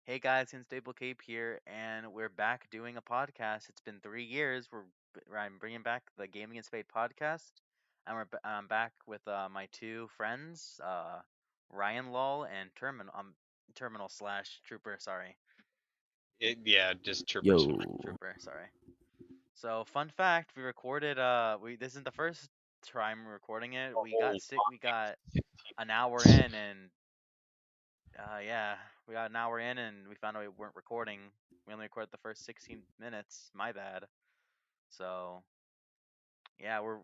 Hey guys, InStableCape here, and we're back doing a podcast. It's been 3 years. I'm bringing back the Gaming in Spades podcast, and I'm back with my two friends, Ryan Lull and Terminal slash Trooper. Sorry, Yeah, just Trooper's fine. Yo, Trooper. Sorry. So fun fact, we recorded. We This isn't the first time we're recording it. A We got whole sick. We got 16 an hour minutes. in, and yeah, we got an hour in and we found out we weren't recording. We only recorded the first 16 minutes. My bad. So yeah, we're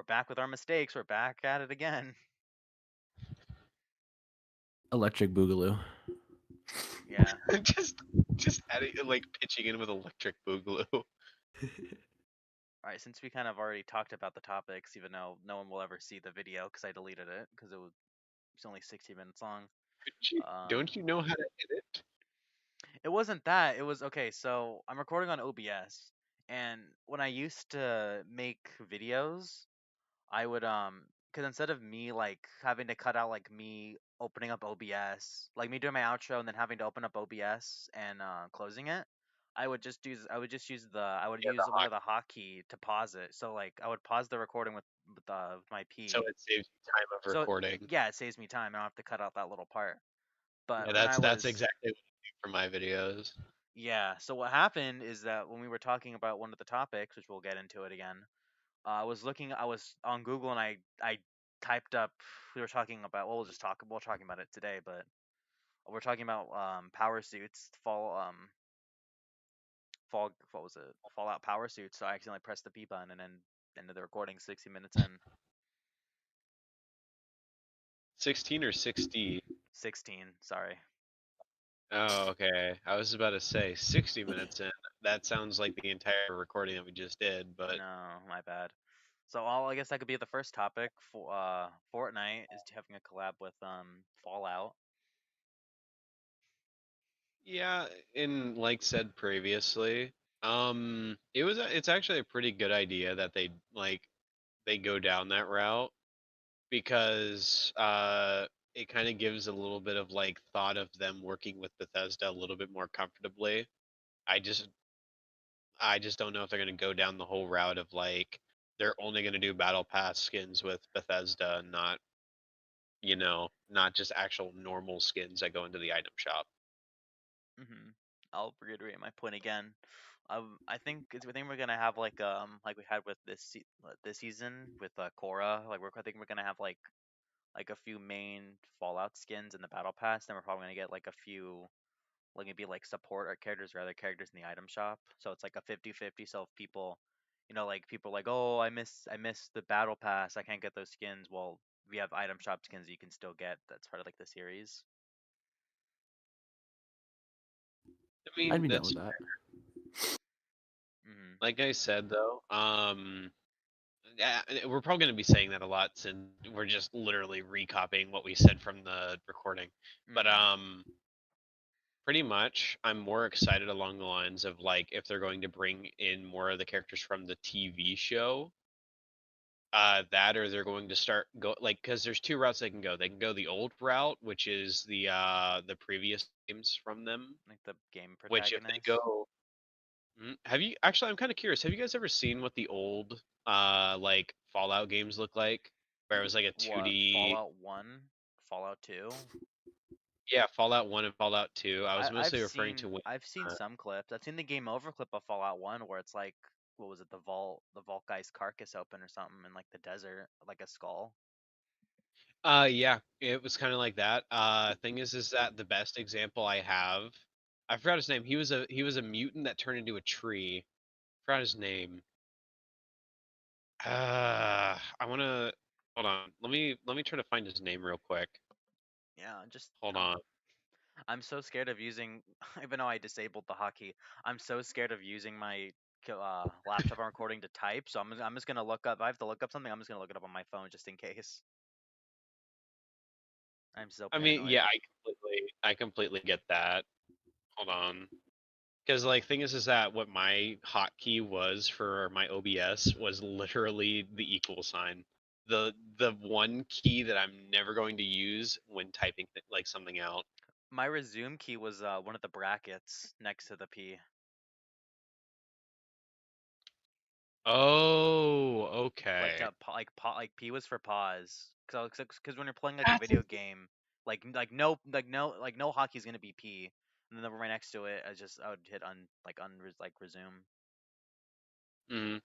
back with our mistakes. We're back at it again. Electric Boogaloo. Yeah. just just adding like pitching in with Electric Boogaloo. All right. Since we kind of already talked about the topics, even though no one will ever see the video because I deleted it because it's only 60 minutes long. Don't you know how to edit? It wasn't that. It was okay. So I'm recording on OBS, and when I used to make videos, I would because instead of me like having to cut out like me opening up OBS, like me doing my outro and then having to open up OBS and closing it, I would Yeah, the use one of hockey. the hotkey to pause it. So like I would pause the recording with my So P. it saves you time of So recording. yeah, it saves me time. I don't have to cut out that little part. Yeah, But when I that's was exactly what I do for my videos. yeah, so what happened is that when we were talking about one of the topics, which we'll get into it again, I was on Google and I typed up. We were talking about. Well, we're talking about it today, but we're talking about power suits, what was it? Fallout power suits. So I accidentally pressed the P button and then ended the recording 60 minutes in. 16 or 60? 16, sorry. Oh, okay. I was about to say 60 minutes in. That sounds like the entire recording that we just did, but No, my bad. So I guess that could be the first topic for Fortnite is having a collab with Fallout. yeah, and like said previously, it's actually a pretty good idea that they go down that route because it kind of gives a little bit of like thought of them working with Bethesda a little bit more comfortably. I just I just don't know if they're going to go down the whole route of like they're only going to do battle pass skins with Bethesda and not just actual normal skins that go into the item shop. I'll reiterate my point again. I think we're gonna have like we had with this season with Korra. I think we're gonna have like a few main Fallout skins in the battle pass. Then we're probably gonna get like a few like maybe like support or characters or other characters in the item shop. So it's like a 50-50. So if people, like people are like, oh, I miss the battle pass. I can't get those skins. Well, we have item shop skins you can still get. That's part of like the series. I I'd mean, be down that's with that. hmm like I said though. Yeah, we're probably going to be saying that a lot since we're just literally recopying what we said from the recording. But hmm pretty much, I'm more excited along the lines of like if they're going to bring in more of the characters from the TV show, that or they're going to start go like because there's two routes they can go. They can go the old route, which is the previous games from them. Like the game Which if they protagonist. go, have you actually? I'm kind of curious. Have you guys ever seen what the old like Fallout games look like? Where it was like a What 2D. Fallout 1, Fallout 2? Yeah, Fallout 1 and Fallout 2. I was I've mostly referring to seen when. I've seen Uh, some clips. I've seen the game over clip of Fallout 1 where it's like what was it, the vault guy's carcass open or something in like the desert, like a skull. yeah, it was kind of like that. Thing is that the best example I have, I forgot his name. He was a mutant that turned into a tree. Forgot his name. I wanna hold on. Let me try to find his name real quick. Yeah, just Hold on. I'm so scared of using even though I disabled the hotkey, I'm so scared of using my laptop I'm recording to type. So I'm just gonna look up. If I have to look up something. I'm just gonna look it up on my phone just in case. I'm so I mean, paranoid. yeah, I completely get that. Hold on. Because like thing is that what my hotkey was for my OBS was literally the equal sign. The one key that I'm never going to use when typing like something out. My resume key was one of the brackets next to the P. Oh, Like okay. like P was for pause. Cause when you're playing like a That's video game, no hockey's gonna be P, and then right next to it, I would hit resume. mm.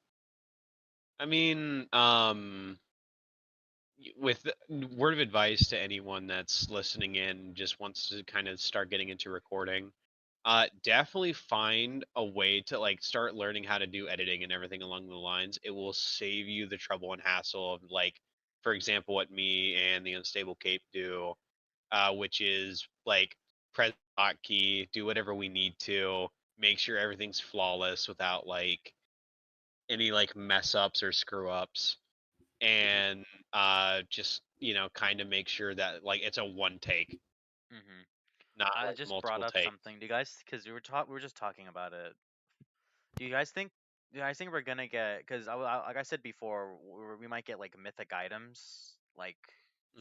I mean, with word of advice to anyone that's listening in, just wants to kind of start getting into recording, definitely find a way to like start learning how to do editing and everything along the lines. It will save you the trouble and hassle of like, for example, what me and the Unstable Cape do, which is like press hotkey, do whatever we need to, make sure everything's flawless without like any like mess ups or screw ups, and just kind of make sure that like it's a one take, Hmm. not I like just brought multiple up takes. something. Do you guys? Cause we were just talking about it. Do you guys think? Do you guys think we're gonna get? Because like I said before, we might get like mythic items, like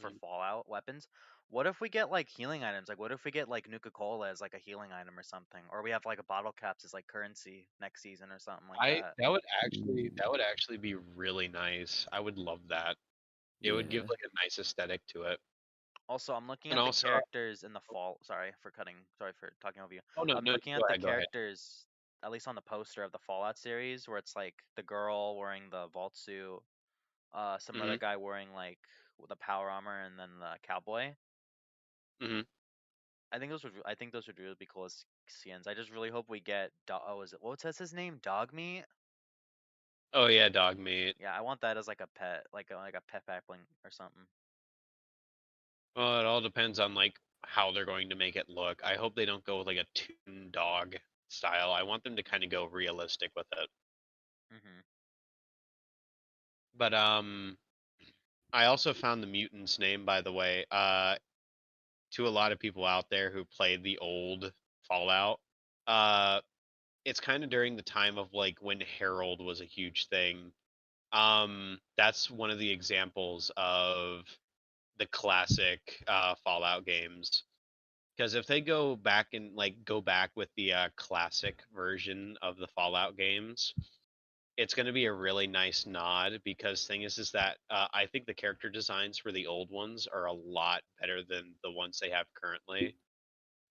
for Mhm. Fallout weapons. What if we get like healing items? Like, what if we get like Nuka Cola as like a healing item or something, or we have like a bottle caps as like currency next season or something like I that? that would actually be really nice. I would love that. It would give Yeah. like a nice aesthetic to it. Also, I'm looking And at the also, characters in the fall. Sorry for cutting. Sorry for talking over you. oh no, I'm no, looking go at the ahead, go ahead. characters, at least on the poster of the Fallout series, where it's like the girl wearing the vault suit, some other Hmm. guy wearing like the power armor, and then the cowboy. Hmm. I think those would really be cool as skins. I just really hope we get. Oh, is it what's his name? Dog meat. Oh yeah, dog meat. Yeah, I want that as like a pet, like a pet backbling or something. Well, it all depends on like how they're going to make it look. I hope they don't go with like a toon dog style. I want them to kind of go realistic with it. Hmm. But I also found the mutant's name, by the way. To a lot of people out there who played the old Fallout, uh, it's kind of during the time of like when Herald was a huge thing. That's one of the examples of the classic Fallout games. Because if they go back and like go back with the classic version of the Fallout games, it's going to be a really nice nod. Because thing is that I think the character designs for the old ones are a lot better than the ones they have currently.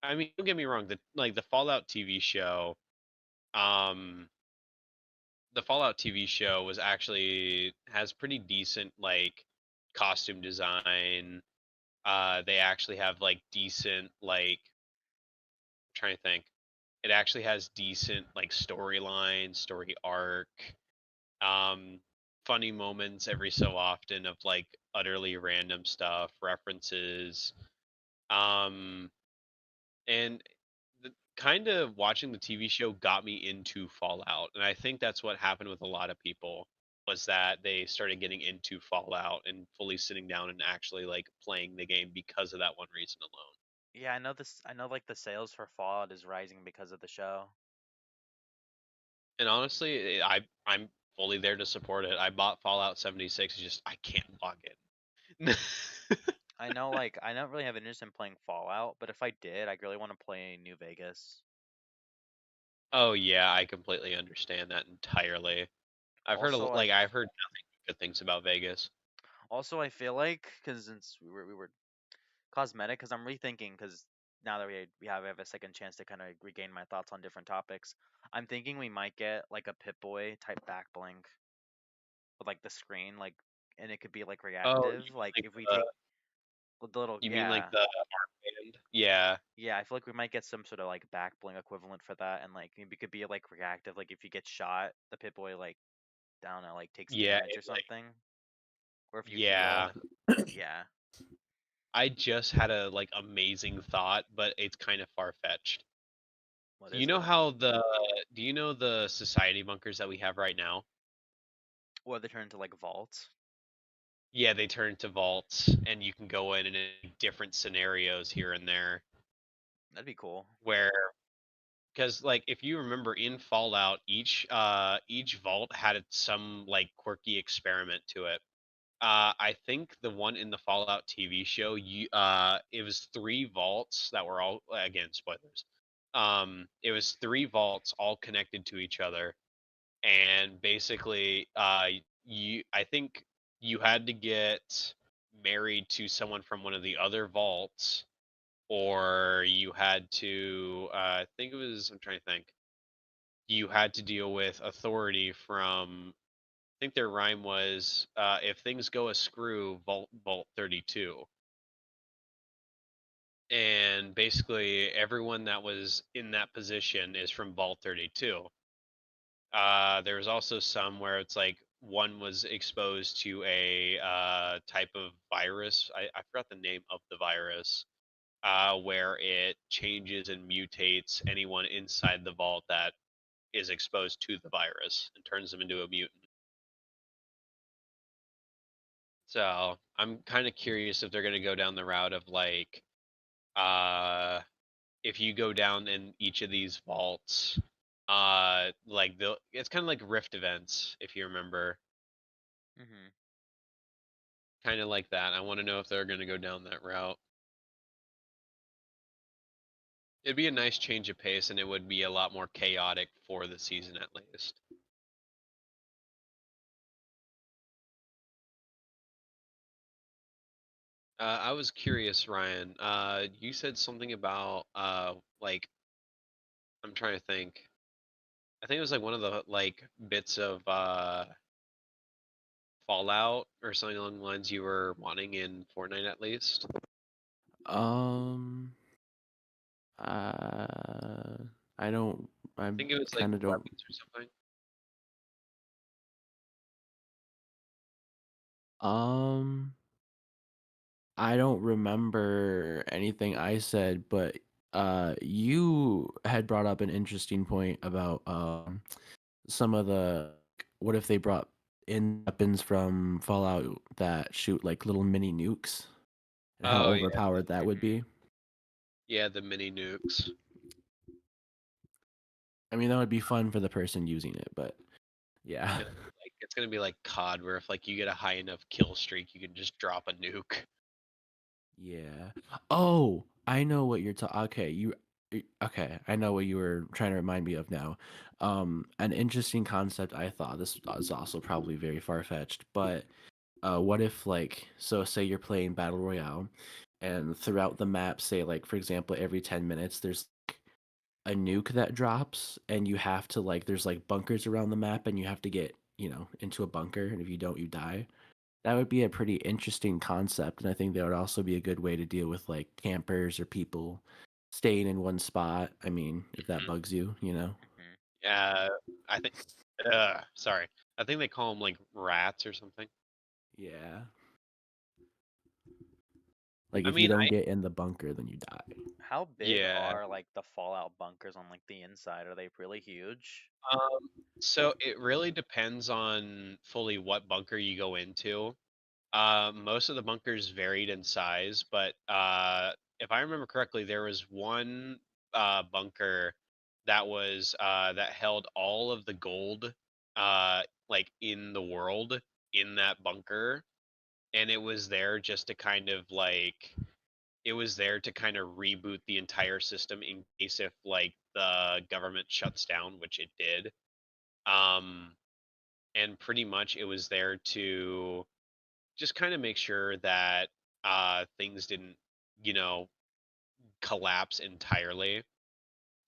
I mean, don't get me wrong, the Fallout TV show, um, the Fallout TV show was actually has pretty decent like costume design. They actually have like decent like trying to think. It actually has decent like storyline, story arc, um, funny moments every so often of like utterly random stuff, references, um, and kind of watching the TV show got me into Fallout, and I think that's what happened with a lot of people was that they started getting into Fallout and fully sitting down and actually like playing the game because of that one reason alone. Yeah, I know this. I know like the sales for Fallout is rising because of the show. And honestly, I'm fully there to support it. I bought Fallout 76, just I can't log in. I know, like, I don't really have an interest in playing Fallout, but if I did, I really want to play New Vegas. Oh yeah, I completely understand that entirely. Also, I've heard nothing but good things about Vegas. I feel like because since we were cosmetic, because I'm rethinking, because now that we have a second chance to kind of regain my thoughts on different topics, I'm thinking we might get like a Pip Boy type back blink with like the screen, like, and it could be like Oh, reactive, like if we take the little, you mean like yeah. the armband? Yeah, Yeah, I feel like we might get some sort of like back bling equivalent for that, and like maybe it could be like reactive, like if you get shot, the Pip Boy like I don't know, like takes yeah, damage or something, or if you yeah. heal. Yeah, I just had a like amazing thought, but it's kind of far fetched. what Do you is know it? how the do you know the society bunkers that we have right now? Or they turn into like vaults. Yeah, they turn into vaults, and you can go in different scenarios here and there. That'd be cool. Where, because like if you remember in Fallout, each vault had some like quirky experiment to it. I think the one in the Fallout TV show, it was three vaults that were all, again, spoilers. It was three vaults all connected to each other, and basically, I think you had to get married to someone from one of the other vaults, or you had to, I think it was, I'm trying to think, you had to deal with authority from, I think their rhyme was, if things go askew, vault 32. And basically everyone that was in that position is from vault 32. There was also some where it's like one was exposed to a type of virus. I forgot the name of the virus, where it changes and mutates anyone inside the vault that is exposed to the virus and turns them into a mutant. So I'm kind of curious if they're going to go down the route of like, uh, if you go down in each of these vaults, like it's kind of like rift events, if you remember, Hmm. kind of like that. I want to know if they're going to go down that route. It'd be a nice change of pace, and it would be a lot more chaotic for the season at least. I was curious, Ryan. You said something about like I'm trying to think. I think it was like one of the like bits of Fallout or something along the lines you were wanting in Fortnite at least. Um, uh, I don't. I I think it was like kind of don't. weapons or something. Um, I don't remember anything I said, but you had brought up an interesting point about some of the what if they brought in weapons from Fallout that shoot like little mini nukes and how Oh yeah, overpowered that would Hmm. be. yeah, the mini nukes. I mean, that would be fun for the person using it, but yeah. It's gonna be like COD, where if like you get a high enough kill streak, you can just drop a nuke. Yeah. Oh, I know what you're talking. Okay, okay, I know what you were trying to remind me of now. An interesting concept I thought this was also probably very far-fetched, but what if like so say you're playing Battle Royale and throughout the map, say like for example, every 10 minutes there's like, a nuke that drops and you have to like there's like bunkers around the map and you have to get, into a bunker and if you don't you die. That would be a pretty interesting concept, and I think that would also be a good way to deal with like campers or people staying in one spot. I mean, if that Mhm. bugs you, you know. Hmm. Uh, I think. Sorry. I think they call them like rats or something. Yeah. Like I if you mean, don't get in the bunker, then you die. How big yeah. are like the Fallout bunkers on like the inside? Are they really huge? So it really depends on fully what bunker you go into. Most of the bunkers varied in size, but if I remember correctly, there was one bunker that held all of the gold like in the world in that bunker, and it was there just to kind of like it was there to kind of reboot the entire system in case if like the government shuts down, which it did. Um, and pretty much it was there to just kind of make sure that things didn't, you know, collapse entirely.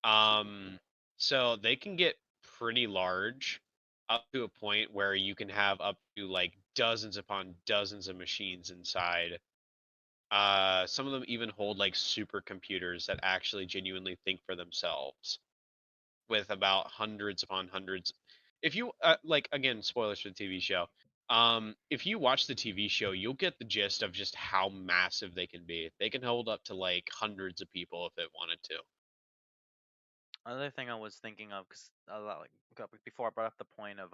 Um, so they can get pretty large up to a point where you can have up to like dozens upon dozens of machines inside. Some of them even hold like supercomputers that actually genuinely think for themselves, with about hundreds upon hundreds. If you like, again, spoilers for the TV show. If you watch the TV show, you'll get the gist of just how massive they can be. They can hold up to like hundreds of people if it wanted to. Another thing I was thinking of, because before I brought up the point of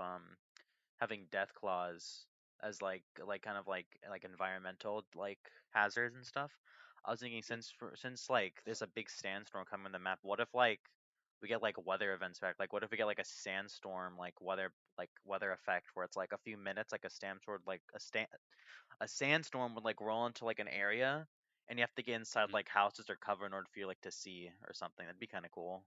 having death claws as like kind of like environmental like hazards and stuff. I was thinking since like there's a big sandstorm coming in the map, what if like we get like weather events back. Like what if we get like a sandstorm like weather effect where it's like a few minutes like a sandstorm like a sandstorm would like roll into like an area and you have to get inside Mhm. like houses or cover in order for you like to see or something. That'd be kind of cool.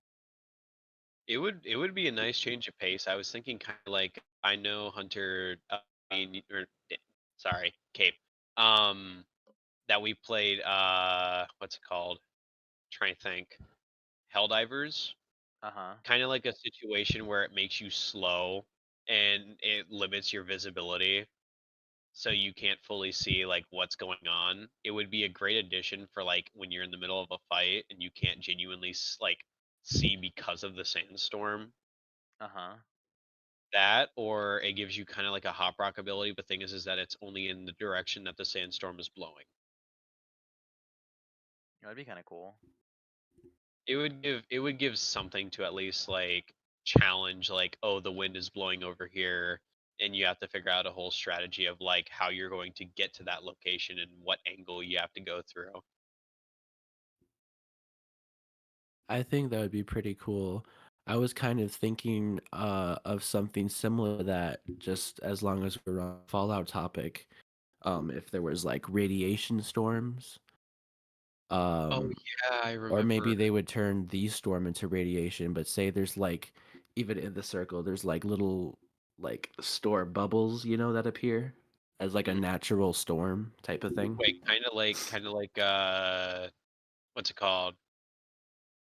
It would be a nice change of pace. I was thinking kind of like I know Hunter, or sorry, Cape. Um, that we played. What's it called? Trying to think. Helldivers. Uh-huh. Kind of like a situation where it makes you slow and it limits your visibility, so you can't fully see like what's going on. It would be a great addition for like when you're in the middle of a fight and you can't genuinely like see because of the sandstorm. Uh-huh. That, or it gives you kind of like a hop rock ability, but thing is that it's only in the direction that the sandstorm is blowing. That'd be kind of cool. It would give something to at least like challenge, like, oh, the wind is blowing over here, and you have to figure out a whole strategy of like how you're going to get to that location and what angle you have to go through. I think that would be pretty cool. I was kind of thinking of something similar to that, just as long as we're on Fallout topic. If there was like radiation storms, Oh um, yeah, I or remember. maybe they would turn the storm into radiation. But say there's like, even in the circle, there's like little like storm bubbles, that appear as like a Mhm. natural storm type of thing. Wait, kind of like what's it called?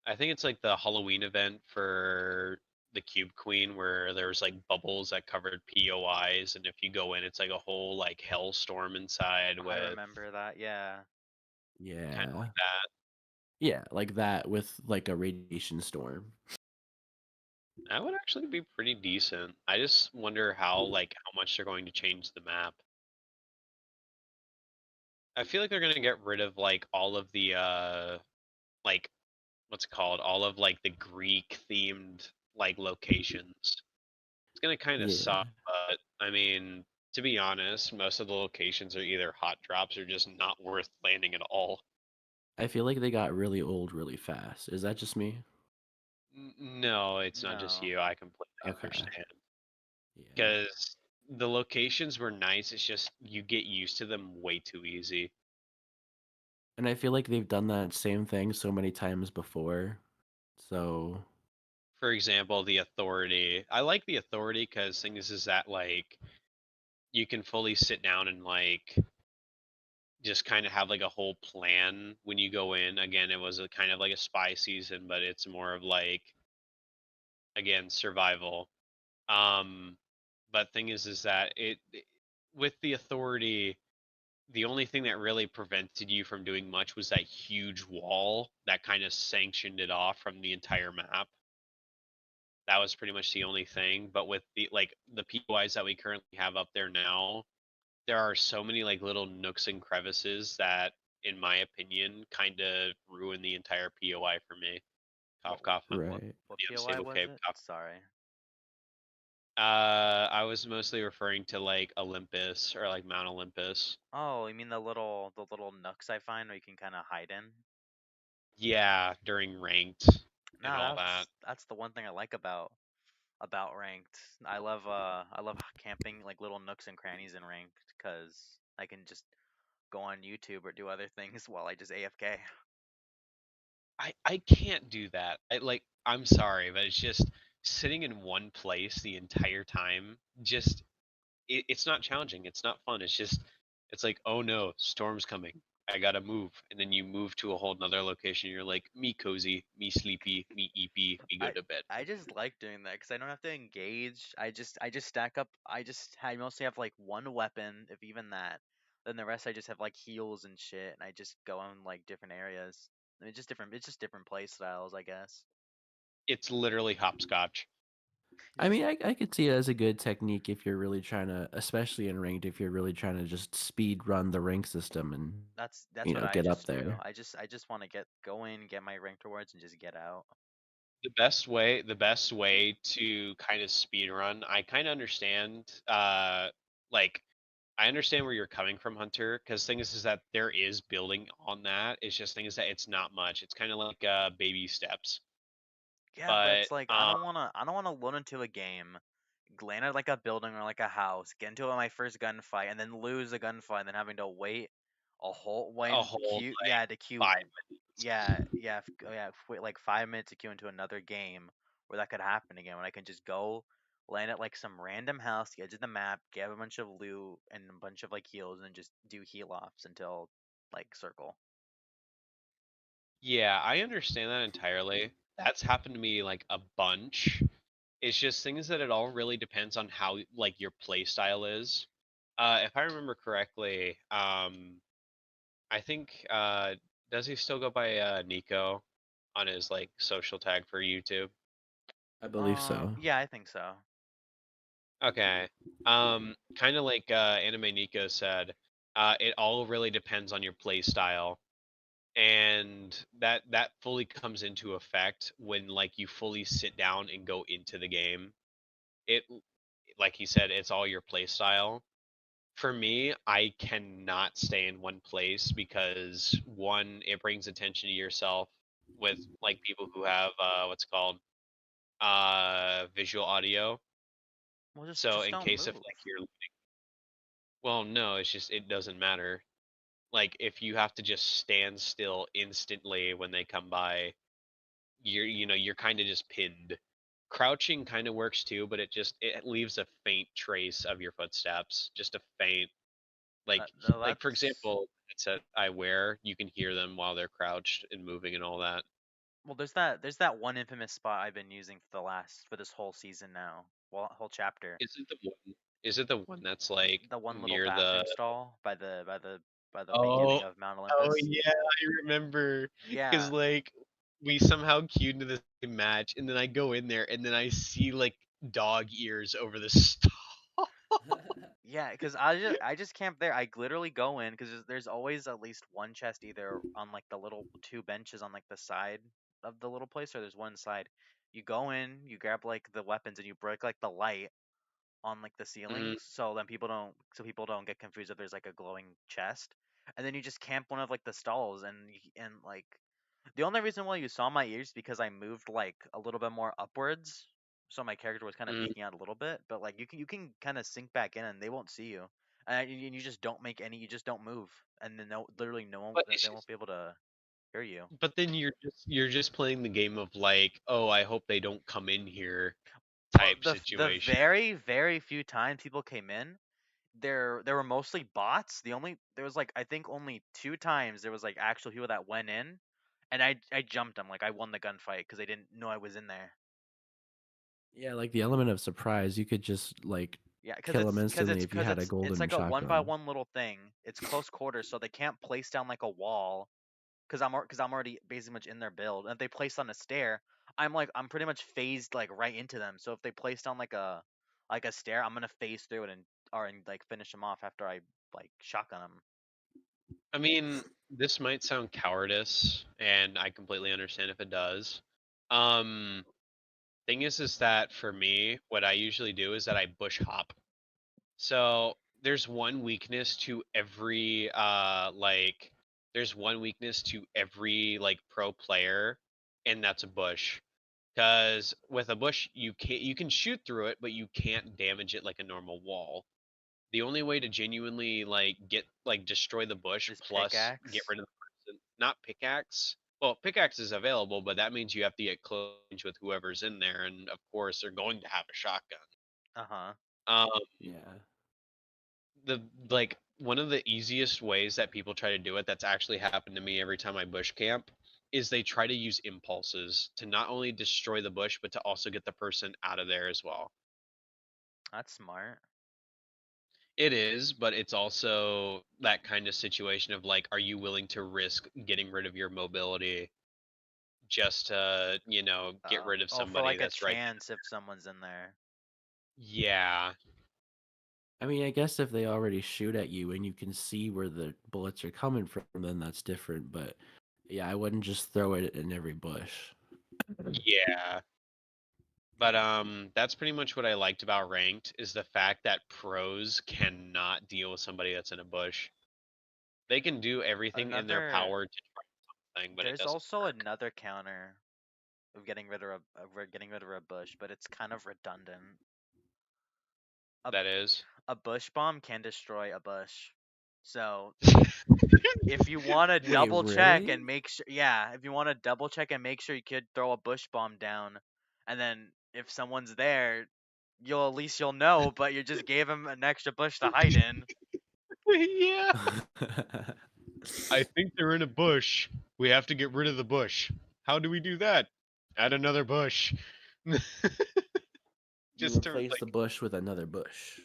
I think it's like the Halloween event for the Cube Queen where there was like bubbles that covered POIs, and if you go in, it's like a whole like hellstorm inside I with remember that. Yeah. kind of Yeah. like that. Yeah, like that with like a radiation storm. That would actually be pretty decent. I just wonder how much they're going to change the map. I feel like they're gonna get rid of like all of the like what's it called? All of like the Greek themed like locations. It's gonna kind of suck, Yeah. but I mean, to be honest, most of the locations are either hot drops or just not worth landing at all. I feel like they got really old really fast. Is that just me? No, it's not just No. you. I completely Okay. understand. Yeah. Because the locations were nice. It's just you get used to them way too easy. And I feel like they've done that same thing so many times before. So, For example, the authority. I like the authority because things is that like you can fully sit down and like just kind of have like a whole plan when you go in. Again, it was a kind of like a spy season, but it's more of like, again, survival. Um, but thing is that with the authority, the only thing that really prevented you from doing much was that huge wall that kind of sanctioned it off from the entire map. That was pretty much the only thing. But with the POIs that we currently have up there now, there are so many like little nooks and crevices that, in my opinion, kind of ruin the entire POI for me. What Cough, cough. right. what The POI unstable was cape. it? Cough. Sorry. I was mostly referring to like Olympus or like Mount Olympus. Oh, you mean the little nooks I find where you can kind of hide in? Yeah, during ranked and all No, that. that's the one thing I like about ranked. I love camping like little nooks and crannies in ranked because I can just go on YouTube or do other things while I just AFK. I can't do that. I'm sorry, but it's just sitting in one place the entire time. Just it's not challenging. It's not fun. It's like, oh no, storm's coming. I gotta move, and then you move to a whole nother location. You're like, me cozy, me sleepy, me eepy, me go I to bed. I just like doing that because I don't have to engage. I just stack up. I mostly have like one weapon, if even that. Then the rest I just have like heals and shit, and I just go on like different areas. I mean, it's just different. It's just different play styles, I guess. It's literally hopscotch. I Just mean, I could see it as a good technique if you're really trying to, especially in ranked, if you're really trying to just speed run the rank system and, that's what I get up just do. there. I just want to get go in, get my ranked rewards, and just get out. The best way to kind of speed run, I kind of understand. Like I understand where you're coming from, Hunter, because thing is that there is building on that. It's just things that it's not much. It's kind of like baby steps. Yeah, but But it's like I don't wanna load into a game, land at like a building or like a house, get into my first gunfight, and then lose a gunfight, and then having to wait a whole a when whole queue like yeah to queue 5 minutes. wait like 5 minutes to queue into another game where that could happen again when I can just go land at like some random house, the edge of the map, get a bunch of loot and a bunch of like heals, and just do heal offs until like circle. Yeah, I understand that entirely. That's happened to me like a bunch. It's just things that it all really depends on how like your play style is. If I remember correctly, I think does he still go by Nico on his like social tag for YouTube? I believe so. Yeah, I think so. Okay. Kind of like Anime Nico said, it all really depends on your play style, and that fully comes into effect when like you fully sit down and go into the game. It, like he said, it's all your play style. For me, I cannot stay in one place because one, it brings attention to yourself with like people who have what's it called visual audio. Well, So just in don't case if move. like you're, well, no, it's just it doesn't matter. Like if you have to just stand still instantly when they come by, you're kind of just pinned. Crouching kind of works too, but it leaves a faint trace of your footsteps, just a faint. Like No, like for that's example, the headset I wear, you can hear them while they're crouched and moving and all that. well. There's that one infamous spot I've been using for this whole season now. Well, whole chapter. Is it the one? Is it the one that's like The one little near the? bathroom stall by the beginning Oh, of Mount oh Olympus. yeah, I remember. Cause Yeah, like we somehow queued into the same match, and then I go in there, and then I see like dog ears over the stall. yeah. Because I just camp there. I literally go in because there's always at least one chest either on like the little two benches on like the side of the little place, or there's one side. You go in, you grab like the weapons, and you break like the light on like the Mhm. ceilings so people don't get confused if there's like a glowing chest, and then you just camp one of like the stalls, and like the only reason why you saw my ears because I moved like a little bit more upwards, so my character was kind of Mhm. peeking out a little bit, but like you can kind of sink back in and they won't see you, and you just don't make any, you just don't move, and then no, literally no one, But it's they won't just, be able to hear you. but then you're just playing the game of like, oh, I hope they don't come in here Well, type the situation. very few times people came in, there were mostly bots. There was like I think only two times there was like actual people that went in, and I jumped them, like I won the gunfight because they didn't know I was in there. Yeah, like the element of surprise, you could just like Yeah, kill them instantly if you because had a it's golden like a one by shotgun. one little thing. It's close quarters, so they can't place down like a wall because I'm already basically much in their build. And if they place on a stair, I'm pretty much phased like right into them. So if they place down like a stair, I'm gonna phase through it and like finish them off after I like shotgun them. I mean, this might sound cowardice, and I completely understand if it does. Um, thing is that for me, what I usually do is that I bush hop. So there's one weakness to every there's one weakness to every like pro player, and that's a bush. Because with a bush, you can shoot through it, but you can't damage it like a normal wall. The only way to genuinely like get like destroy the bush This plus get pickaxe. rid of the person, not pickaxe. Well, pickaxe is available, but that means you have to get close with whoever's in there, and of course they're going to have a shotgun. Uh huh. Um, Yeah. the like one of the easiest ways that people try to do it, that's actually happened to me every time I bush camp, is they try to use impulses to not only destroy the bush, but to also get the person out of there as well. That's smart. It is, but it's also that kind of situation of like, are you willing to risk getting rid of your mobility just to, get rid of Oh, for somebody like a that's right chance if someone's in there. there? Yeah. I mean, I guess if they already shoot at you and you can see where the bullets are coming from, then that's different. But yeah, I wouldn't just throw it in every bush. Yeah. But that's pretty much what I liked about ranked is the fact that pros cannot deal with somebody that's in a bush. They can do everything in their Another power to try something, but it There's doesn't also work. another counter. of getting rid of a bush, but it's kind of redundant. A That is. a bush bomb can destroy a bush. So if you want to Wait, double check really? and make sure, yeah, if you want to double check and make sure you could throw a bush bomb down, and then if someone's there, at least you'll know, but you just gave him an extra bush to hide in. Yeah. I think they're in a bush. We have to get rid of the bush. How do we do that? Add another bush. You Just to replace like the bush with another bush.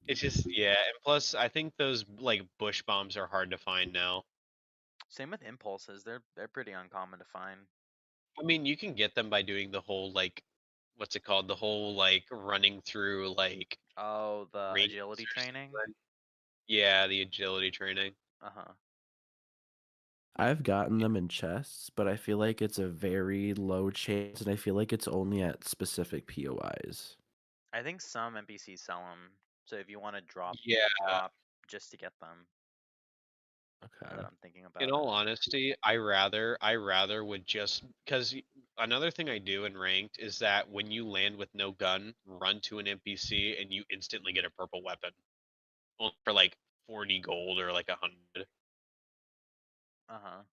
it's just yeah, and plus I think those like bush bombs are hard to find now. Same with impulses; they're pretty uncommon to find. I mean, you can get them by doing the whole like what's it called? The whole like running through like Oh, the rings agility or training. something. Yeah, the agility training. Uh huh. I've gotten them in chests, but I feel like it's a very low chance, and I feel like it's only at specific POIs. I think some NPCs sell them, so if you want to Yeah, drop just to get them. Now that Okay. I'm thinking in about all it. honesty, I rather would just because another thing I do in ranked is that when you land with no gun, run to an NPC and you instantly get a purple weapon. Only for like 40 gold or like 100. Uh huh.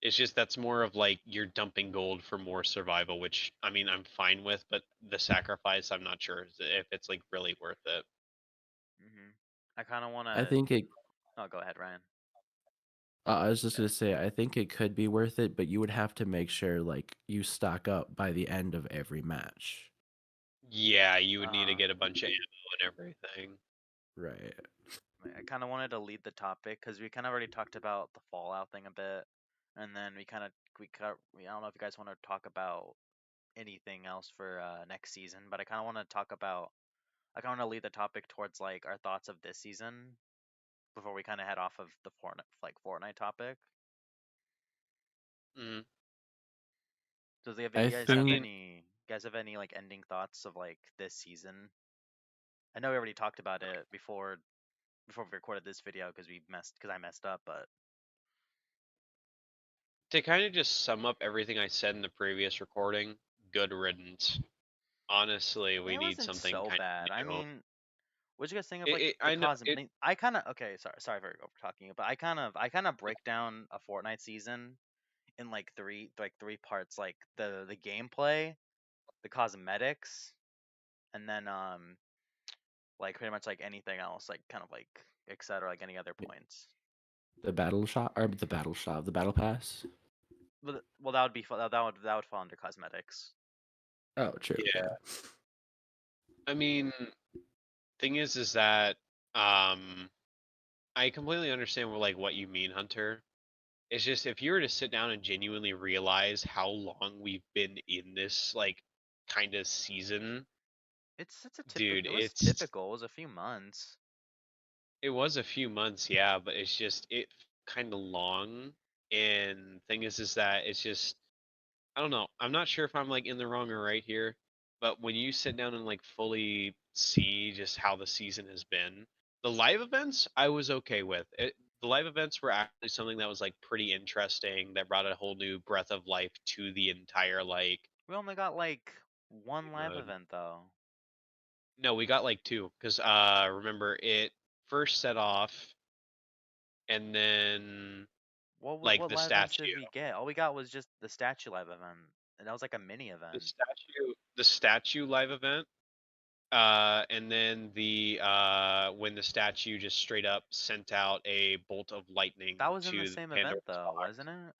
It's just that's more of like you're dumping gold for more survival, which I mean I'm fine with, but the sacrifice I'm not sure if it's like really worth it. Mhm. I kind of want I to. think it. Oh, go ahead, Ryan. I was just gonna say, I think it could be worth it, but you would have to make sure like you stock up by the end of every match. Yeah, you Uh would need to huh. get a bunch of ammo and everything. Right. I kind of wanted to lead the topic because we kind of already talked about the Fallout thing a bit, and then I don't know if you guys want to talk about anything else for next season, but I kind of want to talk about. I kind of want to lead the topic towards like our thoughts of this season before we kind of head off of the Fortnite topic. Mm. Does you I I think mean, you guys have any like ending thoughts of like this season? I know we already talked about it before we recorded this video because I messed up, but to kind of just sum up everything I said in the previous recording, good riddance. Honestly, we it need wasn't something so kind bad. I of new. mean, what you guys think of like the I know it. cosmetic? I kind of okay. Sorry for over talking, but I kind of break down a Fortnite season in like three parts, like the gameplay, the cosmetics, and then like pretty much like anything else, like kind of like etc. Like any other points. the battle pass. Well, that would be that would fall under cosmetics. Oh, true. Yeah, Yeah. I mean, thing is that um I completely understand what you mean, Hunter. It's just if you were to sit down and genuinely realize how long we've been in this like kind of season, It's a dude, typical. It was typical. It was a few months. it was a few months, yeah, but it's just it kind of long. And thing is that it's just I don't know. I'm not sure if I'm like in the wrong or right here, but when you sit down and like fully see just how the season has been, the live events I was okay with. The live events were actually something that was like pretty interesting that brought a whole new breath of life to the entire like We only got like one live mode. event though. No, we got like two because remember it first set off and then like What the live events statue. did we get? All we got was just the statue live event, and that was like a mini The event. statue live event. And then the when the statue just straight up sent out a bolt of lightning That was in the to the same event Pandora's though, box. wasn't it?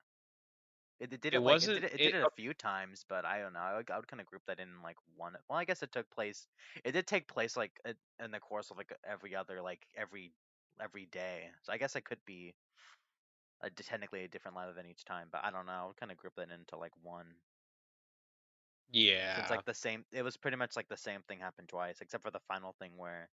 It did It it like wasn't it did it it a few times, but I don't know. I would kind of group that in like one. Well, I guess it took place. It did take place like in the course of like every day. So I guess it could be technically a different live event each time, but I don't know. I would kind of group that into like one. Since yeah. like it was pretty much like the same thing happened twice, except for the final thing where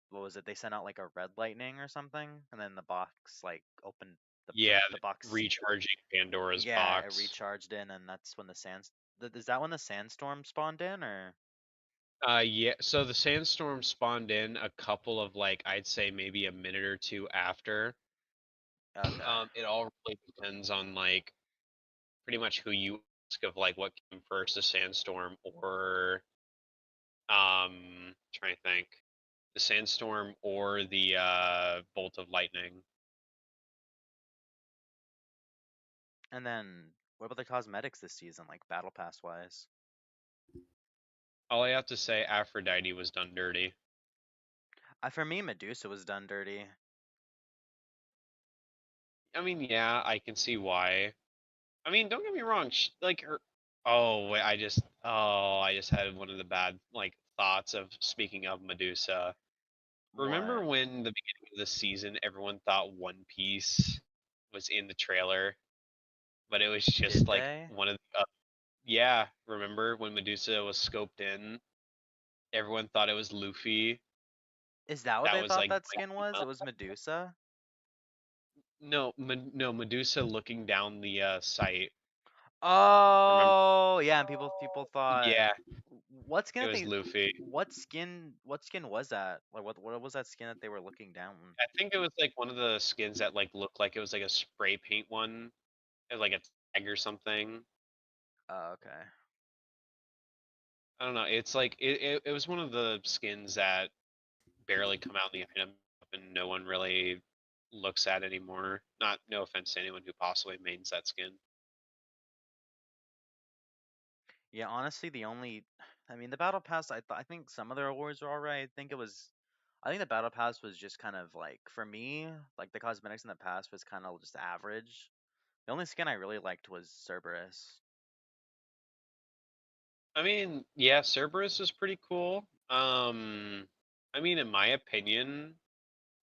what was it? They sent out like a red lightning or something, and then the box like opened Yeah, the box. recharging Pandora's Yeah, it box. recharged in, and that's when the sands. Is that when the sandstorm spawned in, or Yeah, so the sandstorm spawned in a couple of like I'd say maybe a minute or two after. okay? It all really depends on like pretty much who you of like what came first, the sandstorm or trying to think, the sandstorm or the bolt of lightning. And then what about the cosmetics this season, like battle pass wise? All I have to say, Aphrodite was done dirty. For me, Medusa was done dirty. I mean, yeah, I can see why. I mean, don't get me wrong. Like her. Oh wait, I just had one of the bad like thoughts of speaking of Medusa. Remember What when the beginning of the season, everyone thought One Piece was in the trailer, but it was just did like they? one of the. Yeah, remember when Medusa was scoped in? Everyone thought it was Luffy. Is that what That they was thought like that skin was? It was Medusa. no, Medusa looking down the site. Remember? Oh yeah, and people thought Yeah, what skin it did was they? Luffy. What skin was that? Like what was that skin that they were looking down? I think it was like one of the skins that like looked like it was like a spray paint one, like a tag or something. Oh, okay. I don't know. It's like it was one of the skins that barely come out in the item and no one really looks at anymore. Not no offense to anyone who possibly mains that skin. Yeah, honestly, I mean, the battle pass. I think some of their awards were alright. I think the battle pass was just kind of like for me, like the cosmetics in the past was kind of just average. The only skin I really liked was Cerberus. I mean, yeah, Cerberus is pretty cool. I mean, in my opinion,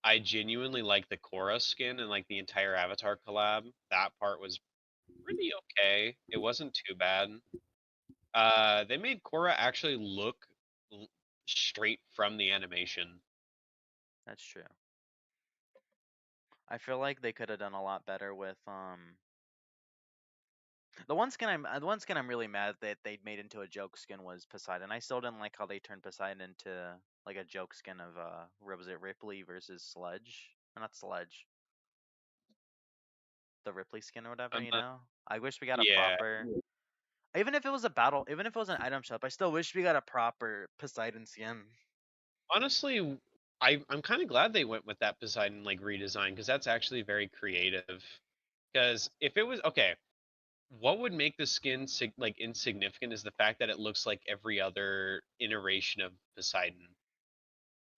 I genuinely like the Korra skin and like the entire Avatar collab. That part was pretty okay. It wasn't too bad. They made Korra actually look l- straight from the animation. That's true. I feel like they could have done a lot better with the one skin I'm really mad that they made into a joke skin was Poseidon. I still didn't like how they turned Poseidon into like a joke skin of what was it, Ripley versus Sludge? Not Sludge. The Ripley skin or whatever, I'm not, I wish we got a yeah. proper even if it was a battle, even if it was an item shop, I still wish we got a proper Poseidon skin. Honestly, I'm kind of glad they went with that Poseidon like redesign because that's actually very creative. Because if it was okay, what would make the skin like insignificant is the fact that it looks like every other iteration of Poseidon.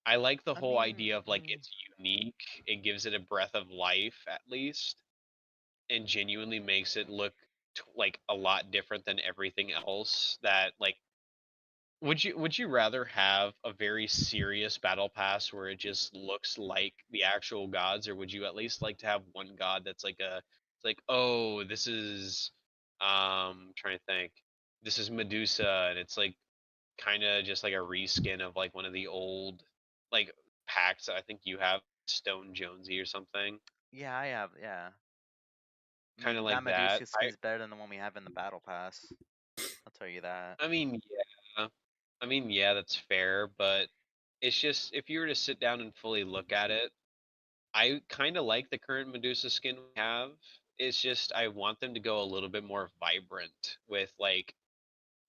I like the I whole mean, idea of like it's unique. It gives it a breath of life at least, and genuinely makes it look like a lot different than everything else. That like, would you rather have a very serious battle pass where it just looks like the actual gods, or would you at least like to have one god that's like it's like, oh, this is trying to think, this is Medusa, and it's like kind of just like a reskin of like one of the old like packs that I think you have, Stone Jonesy or something, yeah, I have, yeah. I kind of mean, that like that. Medusa skin's better than the one we have in the battle pass. I'll tell you that. I mean, yeah. I mean, yeah, that's fair, but it's just if you were to sit down and fully look at it, I kind of like the current Medusa skin we have. It's just I want them to go a little bit more vibrant with like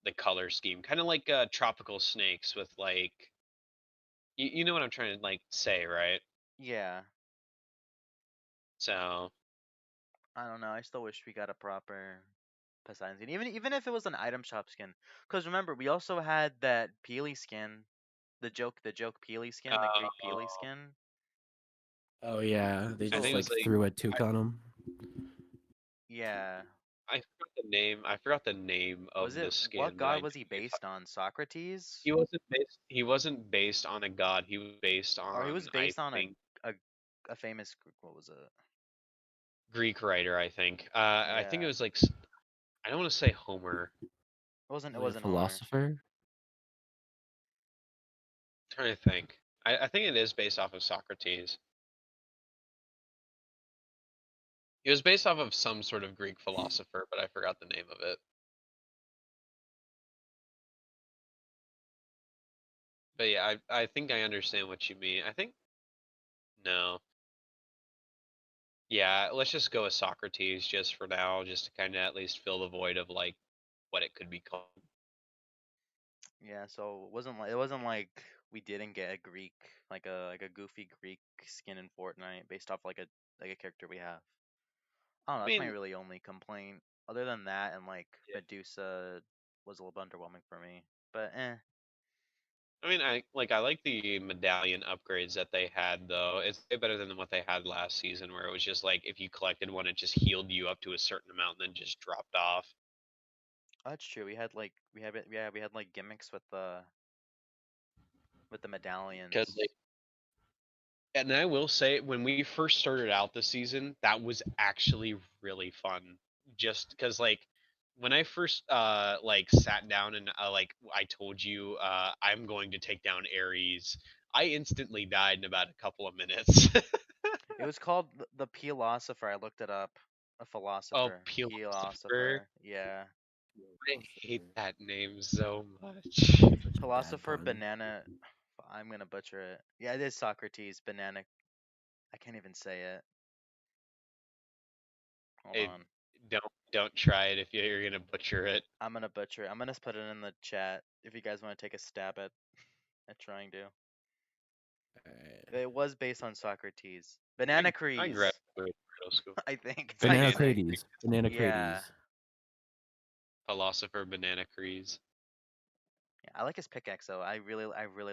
the color scheme, kind of like tropical snakes with like you know what I'm trying to like say, right? Yeah, So, I don't know. I still wish we got a proper Poseidon skin, even if it was an item shop skin. Because remember, we also had that Peely skin, the joke Peely skin, the Greek Peely uh, skin. Oh yeah, they I just think it like was like threw a toque on him. Yeah, I forgot the name. I forgot the name was of it? the What skin, but I god know was he based on? Socrates, he wasn't based. He wasn't based on a god. He was based or he on, was I based on think, a, a famous what was it? Greek writer. I think. I think it Yeah, was like I don't want to say Homer. it wasn't. It Like a wasn't Homer. philosopher. Trying to think. I think it is based off of Socrates. It was based off of some sort of Greek philosopher, but I forgot the name of it. But yeah, I think I understand what you mean. I think no. Yeah, let's just go with Socrates just for now, just to kind of at least fill the void of like what it could be called. Yeah, so it wasn't like we didn't get a Greek like a goofy Greek skin in Fortnite based off like a character we have. I don't know, I that's my mean, really only complaint. Other than that, and like yeah. Medusa was a little bit underwhelming for me. But eh. I like the medallion upgrades that they had though. It's way better than what they had last season, where it was just like if you collected one, it just healed you up to a certain amount and then just dropped off. That's true. We had like gimmicks with the Because medallions. and I will say, when we first started out the season, that was actually really fun. Just because, like, when I first like sat down and like I told you I'm going to take down Ares, I instantly died in about a couple of minutes. It was called the Philosopher. I looked it up. A Oh, philosopher. Philosopher. Philosopher. Yeah. I hate Philosopher. that name so much. Such a bad Philosopher pun. banana. I'm gonna butcher it. Yeah, it is Socrates. Banana. I can't even say it. Hold It, on. don't try it if you're gonna butcher it. I'm gonna butcher it. I'm gonna put it in the chat if you guys want to take a stab at trying to. Alright. It was based on Socrates. I Bananacres. graduated middle school. I think it's how you Banana Banana say. Crates. Banana Yeah. Crates. Philosopher Banana Crease. Yeah, I like his pickaxe though. I really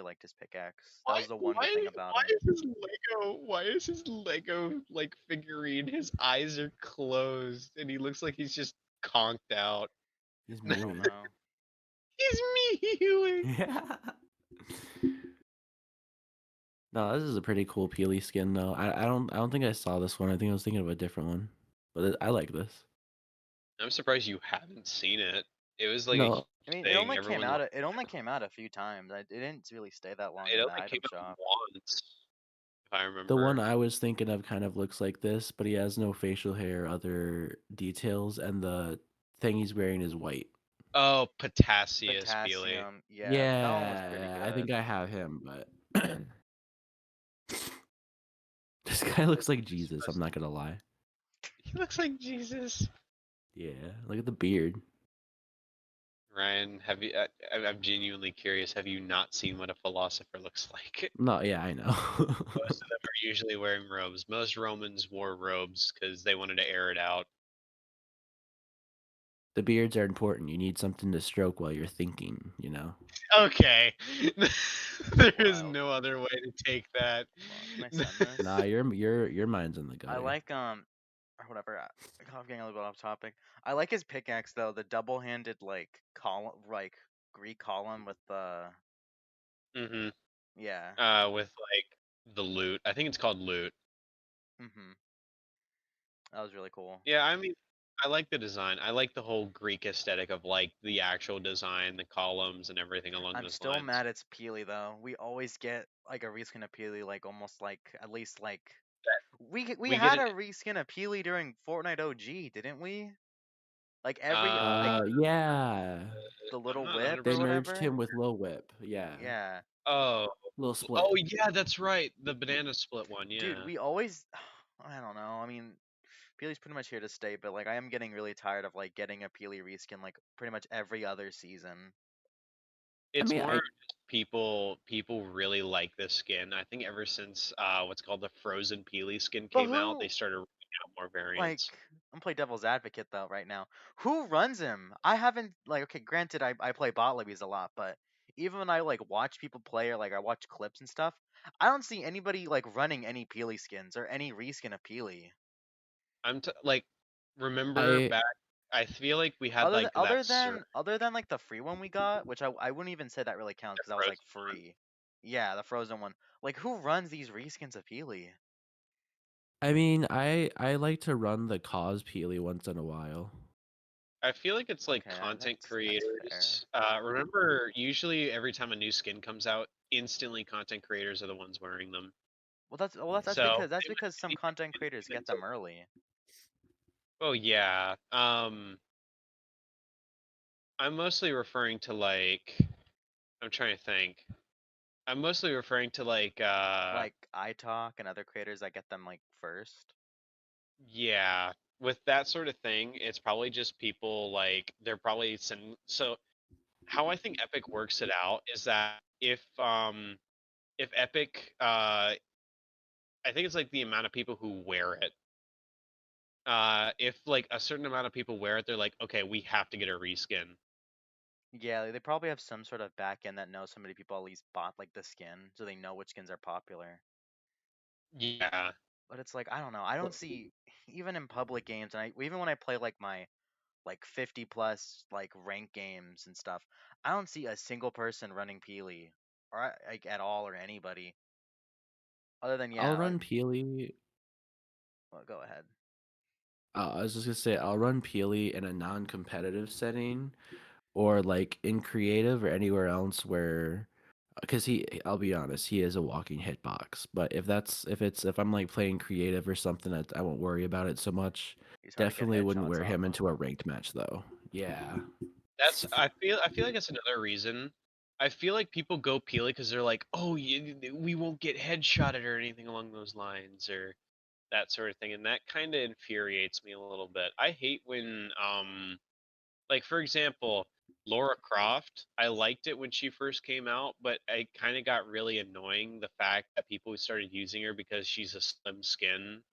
liked his pickaxe. That Why was the one good why thing about why him. is his Lego like figurine, his eyes are closed and he looks like he's just conked out. He's I don't mewing. know. He's mewing. Yeah. No, this is a pretty cool Peely skin though. I don't think I saw this one. I think I was thinking of a different one. But I like this. I'm surprised you haven't seen it. It was like a No, huge I mean, thing. Everyone loved it only came out a few times. It didn't really stay that long it. It in the only came item out shop. once, if I the one remember. I was thinking of kind of looks like this, but he has no facial hair, or other details, and the thing he's wearing is white. Oh, Potassius Peely. Potassium, yeah, that one was pretty Yeah, I good. think I have him, but this guy looks like Jesus, I'm not gonna lie. He looks like Jesus. Yeah, look at the beard. Ryan, have you? I'm genuinely curious. Have you not seen what a philosopher looks like? No, yeah, I know. Most of them are usually wearing robes. Most Romans wore robes because they wanted to air it out. The beards are important. You need something to stroke while you're thinking, you know? Okay. There is Wow. no other way to take that. Hold on, can I send this? Nah, your mind's in the I gutter. like or whatever. I'm getting a little bit off topic. I like his pickaxe though, the double-handed like column, like Greek column with the hmm yeah. With like the loot. I think it's called loot. Mhm. That was really cool. Yeah, I mean, I like the design. I like the whole Greek aesthetic of like the actual design, the columns, and everything along I'm those still lines. mad it's Peely though. We always get like a reskin of Peely, like almost like at least like we We get had it. a reskin of Peely during Fortnite OG, didn't we? Like every like Yeah. the I'm little not whip 100% They or merged whatever. him with Lil Whip. Yeah. Yeah, Oh, Little split. oh yeah, that's right. The banana split one. dude, Yeah. we always. I don't know. I mean, Peely's pretty much here to stay, but like I am getting really tired of like getting a Peely reskin like pretty much every other season. I It's mean, more just people really like this skin. I think ever since what's called the Frozen Peely skin But came out, they who started rolling out more like variants. I'm play devil's advocate though right now. Who runs him? I haven't like okay, granted I play bot lobbies a lot, but even when I like watch people play or like I watch clips and stuff, I don't see anybody like running any Peely skins or any reskin of Peely. Like, remember I back? I feel like we had like that surge. Other than like the free one we got, which I wouldn't even say that really counts The because that was like Frozen one. free. Yeah, the frozen one. Like who runs these reskins of Peely? I mean, I like to run the cause Peely once in a while. I feel like it's like Okay, content that's fair. creators. Remember, usually every time a new skin comes out, instantly content creators are the ones wearing them. Yeah. So That's they would because some anything content creators anything get to. them early. Oh yeah. I'm mostly referring to like. I'm trying to think. I'm mostly referring to like Like iTalk and other creators that get them like first. yeah. with that sort of thing, it's probably just people like they're probably so how I think Epic works it out is that if Epic I think it's like the amount of people who wear it. If like a certain amount of people wear it, they're like, okay, we have to get a reskin. Yeah, they probably have some sort of back end that knows so many people at least bought like the skin, so they know which skins are popular. Yeah. But it's like I don't know. I don't see even in public games, and even when I play like my like 50 plus like rank games and stuff, I don't see a single person running Peely or like at all or anybody other than I'll yeah. run Peely. Well, go ahead. I was just gonna say I'll run Peely in a non-competitive setting, or like in creative or anywhere else where, because I'll be honest, he is a walking hitbox. But if I'm like playing creative or something, I won't worry about it so much. He's hard to get Definitely wouldn't headshots wear off him of. into a ranked match though. Yeah. That's I feel like that's another reason. I feel like people go Peely because they're like, oh, we won't get headshotted or anything along those lines or that sort of thing, and that kind of infuriates me a little bit. I hate when like for example, Laura Croft. I liked it when she first came out, but it kind of got really annoying the fact that people started using her because she's a slim skin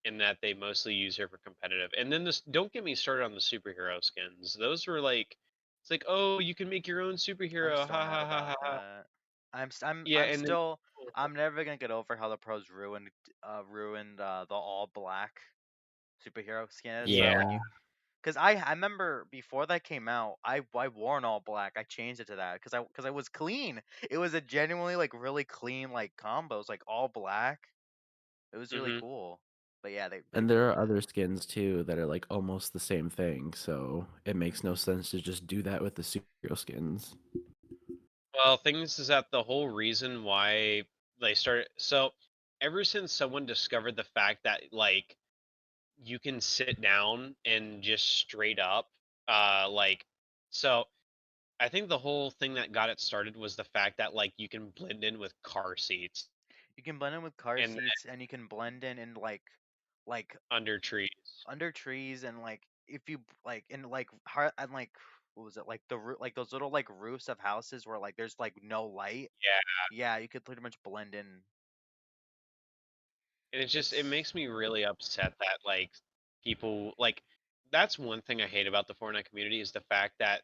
in that they mostly use her for competitive. And then this, don't get me started on the superhero skins. Those were like, it's like, oh, you can make your own I'm superhero, still ha mad ha ha about ha ha. that. I'm Yeah, I'm and then still I'm never gonna get over how the pros ruined the all black superhero skin. It's yeah, like you, because I remember before that came out, I wore an all black. I changed it to that because I was clean. It was a genuinely like really clean like combos like all black. It was really hmm cool. But yeah, they And there ruined are it. other skins too that are like almost the same thing, so it makes no sense to just do that with the superhero skins. Well, things is that the whole reason why they started. So ever since someone discovered the fact that like you can sit down and just straight up, like, so I think the whole thing that got it started was the fact that like you can blend in with car seats You can blend in with car and seats, and you can blend in like under trees. under trees, and like if you like in like and like what was it like like those little like roofs of houses where like there's like no light. Yeah, Yeah, you could pretty much blend in. and it It's makes me really upset that like people like that's one thing I hate about the Fortnite community is the fact that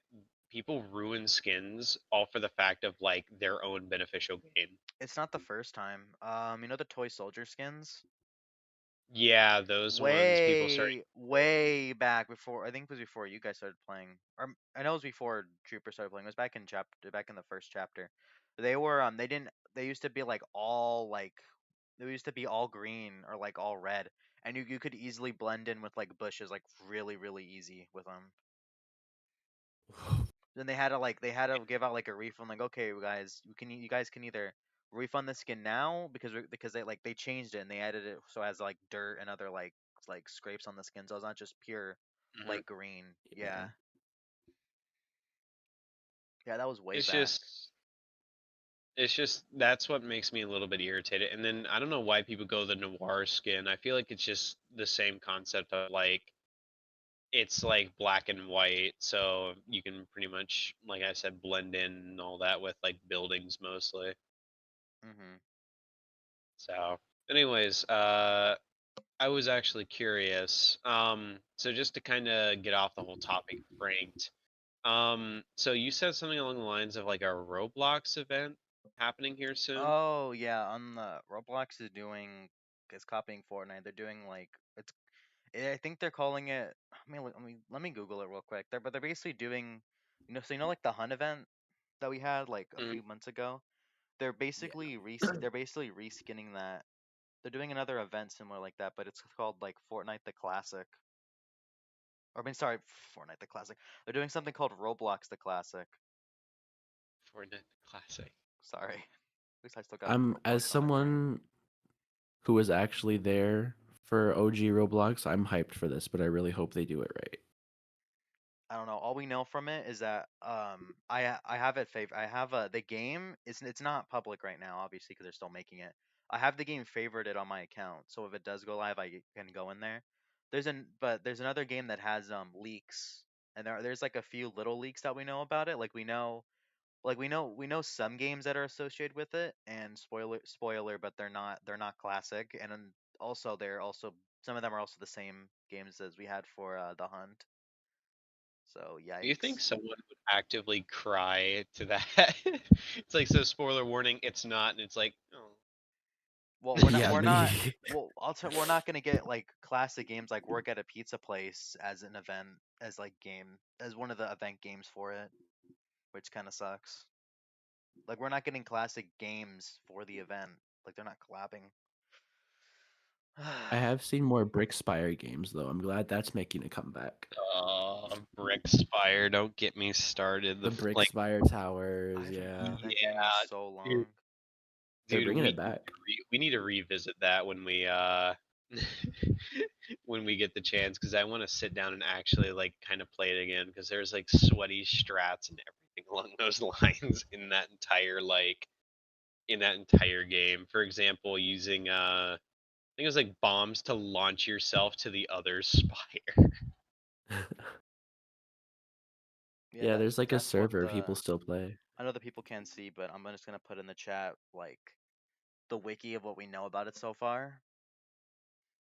people ruin skins all for the fact of like their own beneficial gain. it's not the first time. You know the toy soldier skins? Yeah, those ones people start. Way back before, I think it was before you guys started playing, or I know it was before Trooper started playing. It was back in the first chapter. They were they didn't they used to be like all like they used to be all green or like all red, and you could easily blend in with like bushes like really easy with them. Then they had to give out like a refund, like, okay, guys, you guys can either refund the skin now because they changed it and they added it so it has like dirt and other like scrapes on the skin, so it's not just pure Mhm. like green. Yeah. Yeah, yeah, that was way It's back. just that's what makes me a little bit irritated. And then I don't know why people go the noir skin. I feel like it's just the same concept of like it's like black and white, so you can pretty much, like I said, blend in and all that with like buildings mostly. Mhm. So, anyways, I was actually curious. So just to kind of get off the whole topic of ranked, so you said something along the lines of like a Roblox event happening here soon. Oh yeah, on the Roblox is copying Fortnite. They're doing like I think they're calling it. Let me Google it real quick. They're basically doing, so like the Hunt event that we had like a Mhm. few months ago. Yeah. They're basically reskinning that. They're doing another event similar like that, but it's called like Fortnite the Classic. Or I mean, sorry, Fortnite the Classic. They're doing something called Roblox the Classic. Fortnite Classic. Sorry, at least I still got I'm as Roblox on it right. someone who was actually there for OG Roblox, I'm hyped for this, but I really hope they do it right. I don't know. All we know from it is that I have it I have the game. It's not public right now, obviously, because they're still making it. I have the game favorited on my account, so if it does go live, I can go in there. there's another game that has leaks, and there's like a few little leaks that we know about it. Like we know some games that are associated with it, and spoiler, but they're not classic. And then also they're also some of them are also the same games as we had for the Hunt. So Do you think yikes. someone would actively cry to that? It's like, so spoiler warning, it's not, and it's like, oh. Well, we're not Yeah, we're not the well we're not gonna get like classic games like work at a pizza place as an event as like game as one of the event games for it, which kind of sucks. Like we're not getting classic games for the event. Like they're not collabing. I have seen more Brickspire games though. I'm glad that's making a comeback. Oh, Brickspire, don't get me started. The Like, Brickspire I Towers, haven't yeah. played that game in yeah, so dude, long. They're dude, bringing it back. we need to revisit that when we when we get the chance, because I want to sit down and actually like kind of play it again, because there's like sweaty strats and everything along those lines in that entire game. For example, using I think it was like bombs to launch yourself to the other spire. Yeah, Yeah, there's like a that's what server the people still play. I know that people can't see, but I'm just gonna put in the chat like the wiki of what we know about it so far.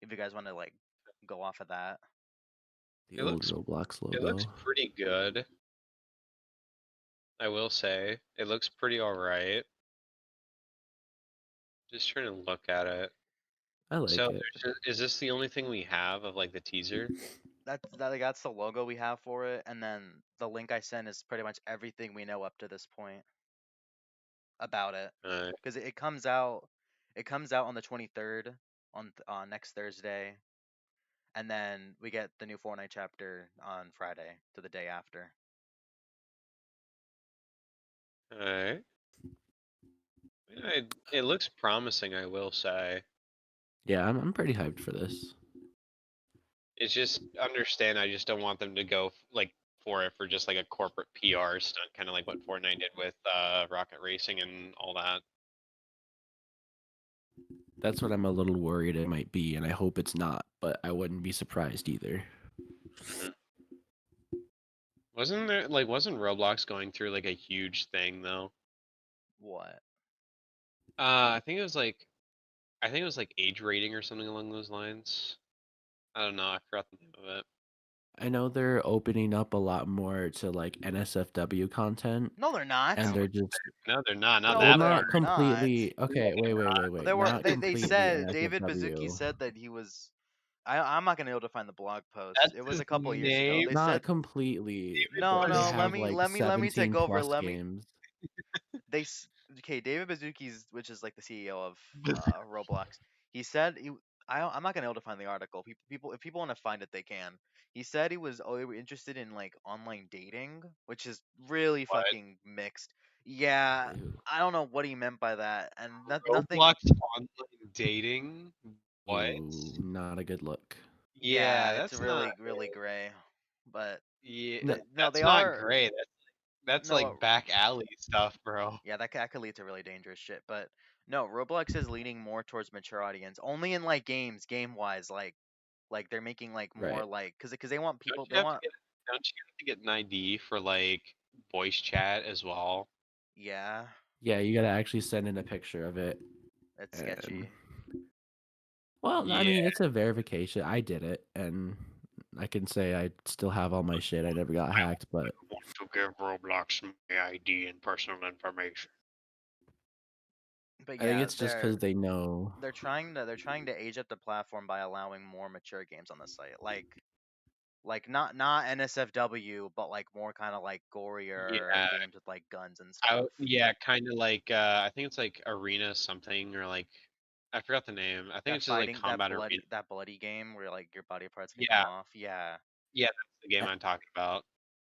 If you guys want to like go off of that. The It old looks Roblox it looks logo. pretty good. I will say it looks pretty all right. Just trying to look at it. I like So it. is this the only thing we have of like the teaser? That's the logo we have for it, and then the link I sent is pretty much everything we know up to this point about it. Uh, Because it comes out on the 23rd on next Thursday, and then we get the new Fortnite chapter on Friday to the day after. Alright. It looks promising, I will say. Yeah, I'm pretty hyped for this. It's just understand I just don't want them to go like for it for just like a corporate PR stunt, kind of like what Fortnite did with Rocket Racing and all that. That's what I'm a little worried it might be, and I hope it's not, but I wouldn't be surprised either. Mhm. Wasn't Roblox going through like a huge thing though? What? I think it was like age rating or something along those lines. I don't know, I forgot the name of it. I know they're opening up a lot more to like NSFW content, No, they're not. and they're just No, they're not No, well, that they're part. not not. completely. Okay, wait. They were Not they completely said David Bazuki NSFW. said that he was. I'm not gonna be able to find the blog post. That's It was his a couple of years ago. name. They Not said completely, David no, but they no. Let have me like let me let me take 17 over. plus games. They okay. David Bazuki's, which is like the CEO of Roblox. He said I'm not gonna be able to find the article. If people want to find it, they can. He said he was interested in like online dating, which is really What? fucking mixed. Yeah, Ew. I don't know what he meant by that, and nothing. Roblox online dating? What? Ooh, not a good look. Yeah, Yeah, it's that's not. really gray, but Yeah, No, no, they that's not are great. That's no. like back alley stuff, bro. Yeah, that could lead to really dangerous shit. But no, Roblox is leaning more towards mature audience, only in like games, game wise. Like they're making like more right. like because they want Don't people. you They have to want get don't you have to get an ID for like voice chat as well? yeah, Yeah, you gotta actually send in a picture of it. it's And sketchy. well, I Yeah. mean, it's a verification. I did it, and I can say I still have all my shit. I never got hacked, but Want to give Roblox my ID and personal information. But I think yeah, it's just because they know. they're trying to age up the platform by allowing more mature games on the site, like not NSFW, but like more kind of like gorier Yeah, games with like guns and stuff. yeah, kind of like I think it's like Arena something or like I forgot the name. I think That it's just like fighting Combat Arena. that bloody game where like your body parts can come Yeah, off. Yeah, yeah, that's the game I'm talking about.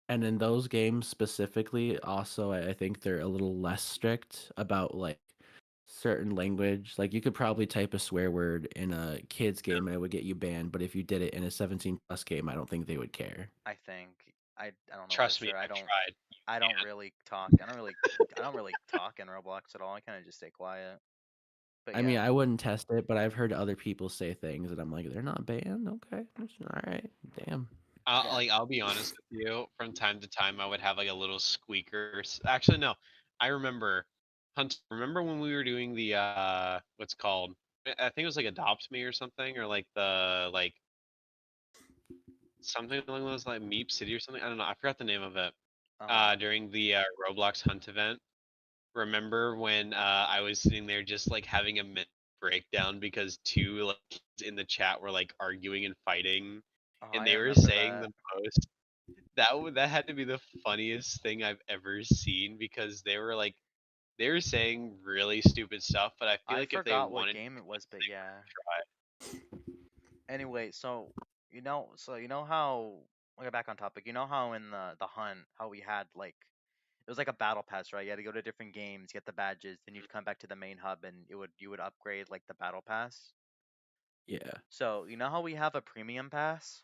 And in those games specifically, also, I think they're a little less strict about like certain language. Like you could probably type a swear word in a kids game and it would get you banned, but if you did it in a 17 plus game, I don't think they would care. I think I don't know for Trust me, sure. I I've don't tried. I don't Yeah. really talk. I don't really talk in Roblox at all. I kind of just stay quiet. But I mean, yeah, I wouldn't test it, but I've heard other people say things, and I'm like, they're not banned. Okay, all right, damn. yeah. I'll be honest with you. From time to time, I would have like a little squeaker. Actually, no. I remember, Hunt. Remember when we were doing the what's called? I think it was like Adopt Me or something, or like the like something along those like Meep City or something. I don't know. I forgot the name of it. Uh-huh. During the Roblox Hunt event. Remember when I was sitting there just like having a mental breakdown because two like kids in the chat were like arguing and fighting, Oh, and I they were remember saying that. the most. That had to be the funniest thing I've ever seen because they were saying really stupid stuff, but I feel I like if they forgot what wanted game to, it was, but they yeah. would Anyway, so you know how we get back on topic. You know how in the hunt, how we had like it was like a battle pass, right? You had to go to different games, get the badges, then you'd come back to the main hub, and you would upgrade like the battle pass. Yeah. So you know how we have a premium pass,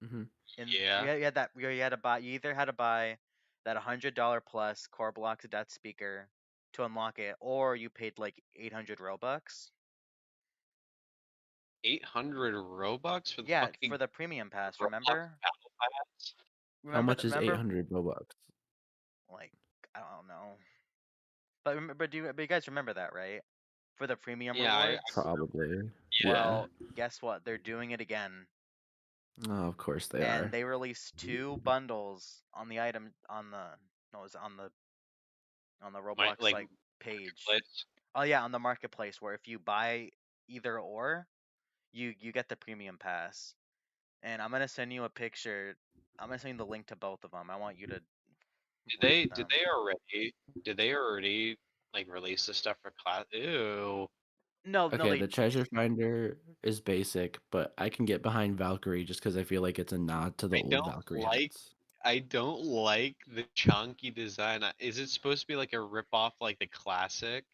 Hmm. and try. Yeah, you had that you had to buy. You either had to buy that $100 plus core blocks of that speaker to unlock it, or you paid like 800 Robux. 800 Robux for the Yeah, fucking for the premium pass. Roblox Remember? Battle Pass. How much is Remember? 800 Robux? Like I don't know, but but you guys remember that, right? For the premium Yeah, rewards. Probably. Yeah. Well, guess what? They're doing it again, Oh, of course they and are. they released two bundles on the item on the no, it was on the my Roblox like like page. marketplace. Oh yeah, on the marketplace where if you buy either or, you get the premium pass. And I'm gonna send you a picture. I'm gonna send you the link to both of them. I want you to Did look they at did them. they already did they already like release the stuff for class? Ew. No, no, Okay, the treasure finder is basic, but I can get behind Valkyrie just because I feel like it's a nod to the I old don't Valkyrie like hats. I don't like the chunky design. Is it supposed to be like a rip off like the classic?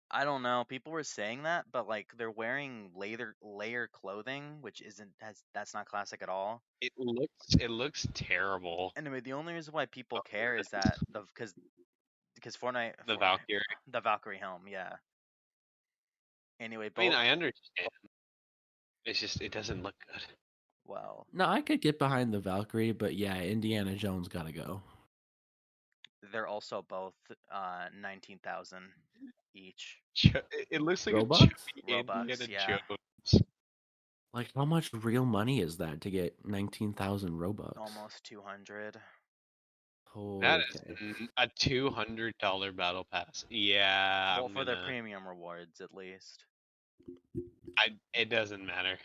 I don't know. People were saying that, but like they're wearing layer clothing, which isn't has that's not classic at all. It looks terrible. Anyway, the only reason why people care is that because The Fortnite Valkyrie. the Valkyrie helm, yeah. Anyway, I mean, both I understand. It's just it doesn't look good. well, No, I could get behind the Valkyrie, but yeah, Indiana Jones gotta go. they're also both 19,000 each It looks like a Robux? chubby Robux, Indiana yeah. Jones. Like, how much real money is that to get 19,000 Robux? Almost 200. That Okay. is a $200 battle pass. Yeah, Well, I'm for their gonna. premium rewards at least. It doesn't matter.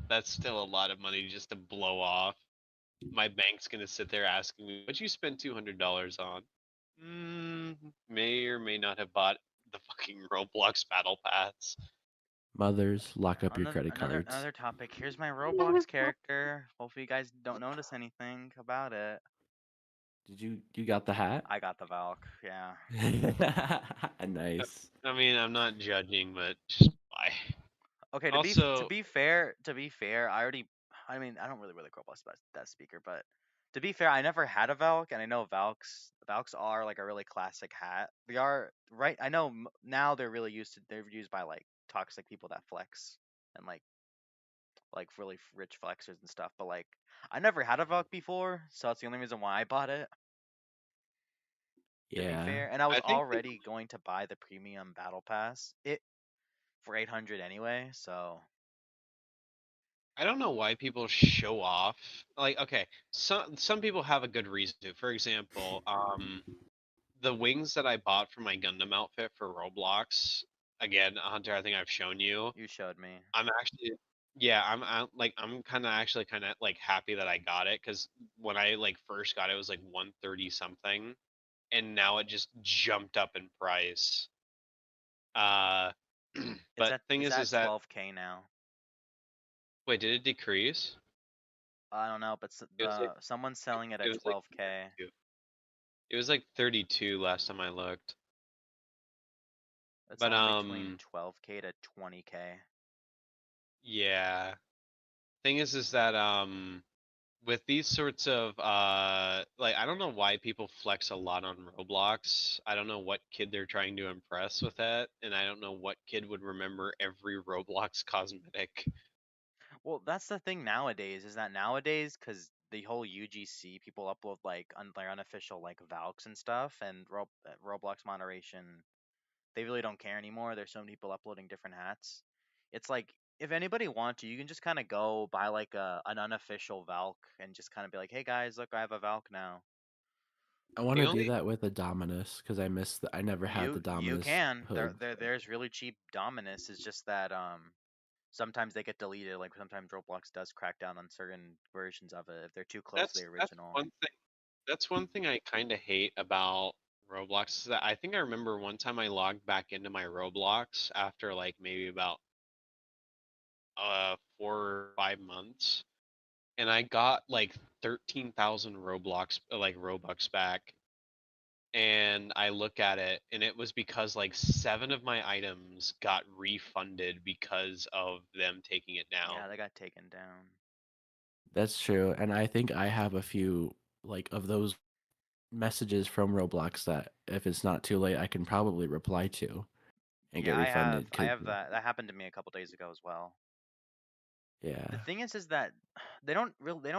That's still a lot of money just to blow off. My bank's gonna sit there asking me, "What you spend $200 on?" May or may not have bought the fucking Roblox battle pass. Mothers, lock up your Another credit another cards. another topic. Here's my Roblox character. Hopefully you guys don't notice anything about it. Did you got the hat? I got the Valk, yeah. Nice. I mean, I'm not judging, but just why? Okay, Also, to be fair, I mean, I don't really care about that speaker, but to be fair, I never had a Valk, and I know Valks are like a really classic hat. They are right. I know now they're used by like toxic people that flex and like really rich flexers and stuff. But like, I never had a Valk before, so that's the only reason why I bought it. To be Yeah. fair, and I was I think already going to buy the premium battle pass it for 800 anyway, so I don't know why people show off. Like, okay, some people have a good reason to. For example, the wings that I bought for my Gundam outfit for Roblox. Again, Hunter, I think I've shown you. you showed me. I'm actually, yeah, I'm kind of actually kind of like happy that I got it because when I like first got it, it was like 130 something, and now it just jumped up in price. Uh, but thing It's is at that 12K now. wait, did it decrease? I don't know, but It was like someone's selling it it at was like 12K. 32. It was like 32 last time I looked. It's But only between 12K to 20K. yeah. Thing is that with these sorts of like I don't know why people flex a lot on Roblox. I don't know what kid they're trying to impress with that, and I don't know what kid would remember every Roblox cosmetic. Well, that's the thing nowadays, is that nowadays, because the whole UGC, people upload like their unofficial like Valks and stuff, and Roblox moderation, they really don't care anymore. There's so many people uploading different hats. It's like, if anybody wants to, you can just kind of go buy like an unofficial Valk and just kind of be like, hey guys, look, I have a Valk now. I want The to do only that with a Dominus because I never had the You Dominus can. hood. There's really cheap Dominus. It's just that sometimes they get deleted. Like sometimes Roblox does crack down on certain versions of it if they're too close to the that's original. one thing. That's one thing I kind of hate about Roblox is that I think I remember one time I logged back into my Roblox after like maybe about 4 or 5 months, and I got like 13,000 Roblox like Robux back, and I look at it and it was because like 7 of my items got refunded because of them taking it down. Yeah, they got taken down. That's true, and I think I have a few like of those messages from Roblox that if it's not too late, I can probably reply to and get Yeah, refunded. I Cause have that. That happened to me a couple days ago as well. The yeah, thing is that they don't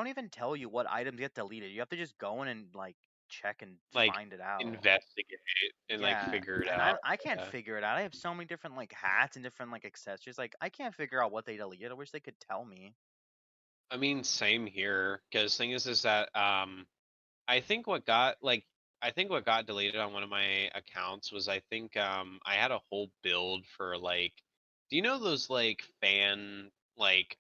even tell you what items get deleted. You have to just go in and like check and Like find it out. investigate and like Yeah, figure it and out. I can't Yeah. figure it out. I have so many different like hats and different like accessories. Like I can't figure out what they deleted. I wish they could tell me. I mean, same here. Because thing is that I think what got like I think what got deleted on one of my accounts was I think I had a whole build for like, do you know those like fan like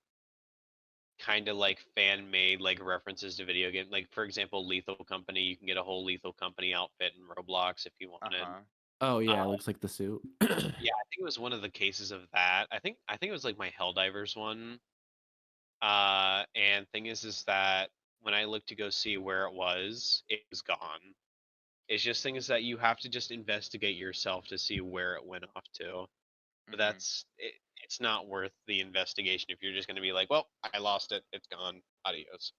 kind of like fan made like references to video game, like for example Lethal Company, you can get a whole Lethal Company outfit in Roblox if you Uh wanted. huh. oh Uh, yeah, it looks like the suit. yeah, I think it was one of the cases of that. I think it was like my Helldivers one. And thing is that when I looked to go see where it was gone. It's just things that you have to just investigate yourself to see where it went off to. But Mhm. it's not worth the investigation if you're just going to be like, well, I lost it, it's gone, adios.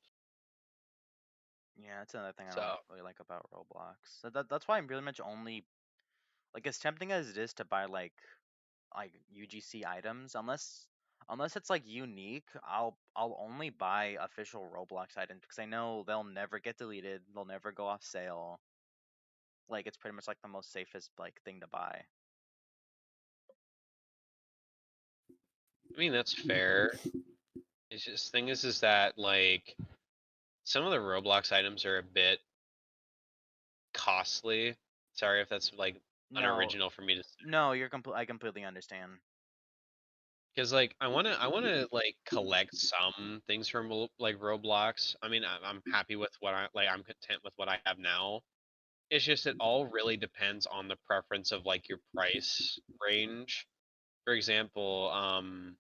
Yeah, that's another thing I don't So really like about Roblox. So that's why I'm pretty much only like, as tempting as it is to buy like UGC items, unless it's like unique, I'll only buy official Roblox items because I know they'll never get deleted, they'll never go off sale. Like it's pretty much like the most safest like thing to buy. I mean that's fair. It's just thing is that like some of the Roblox items are a bit costly. Sorry if that's like No, unoriginal for me to say. no, I completely understand. Because like I want to like collect some things from like Roblox. I mean I'm happy with what I like. I'm content with what I have now. It's just it all really depends on the preference of like your price range. For example, um,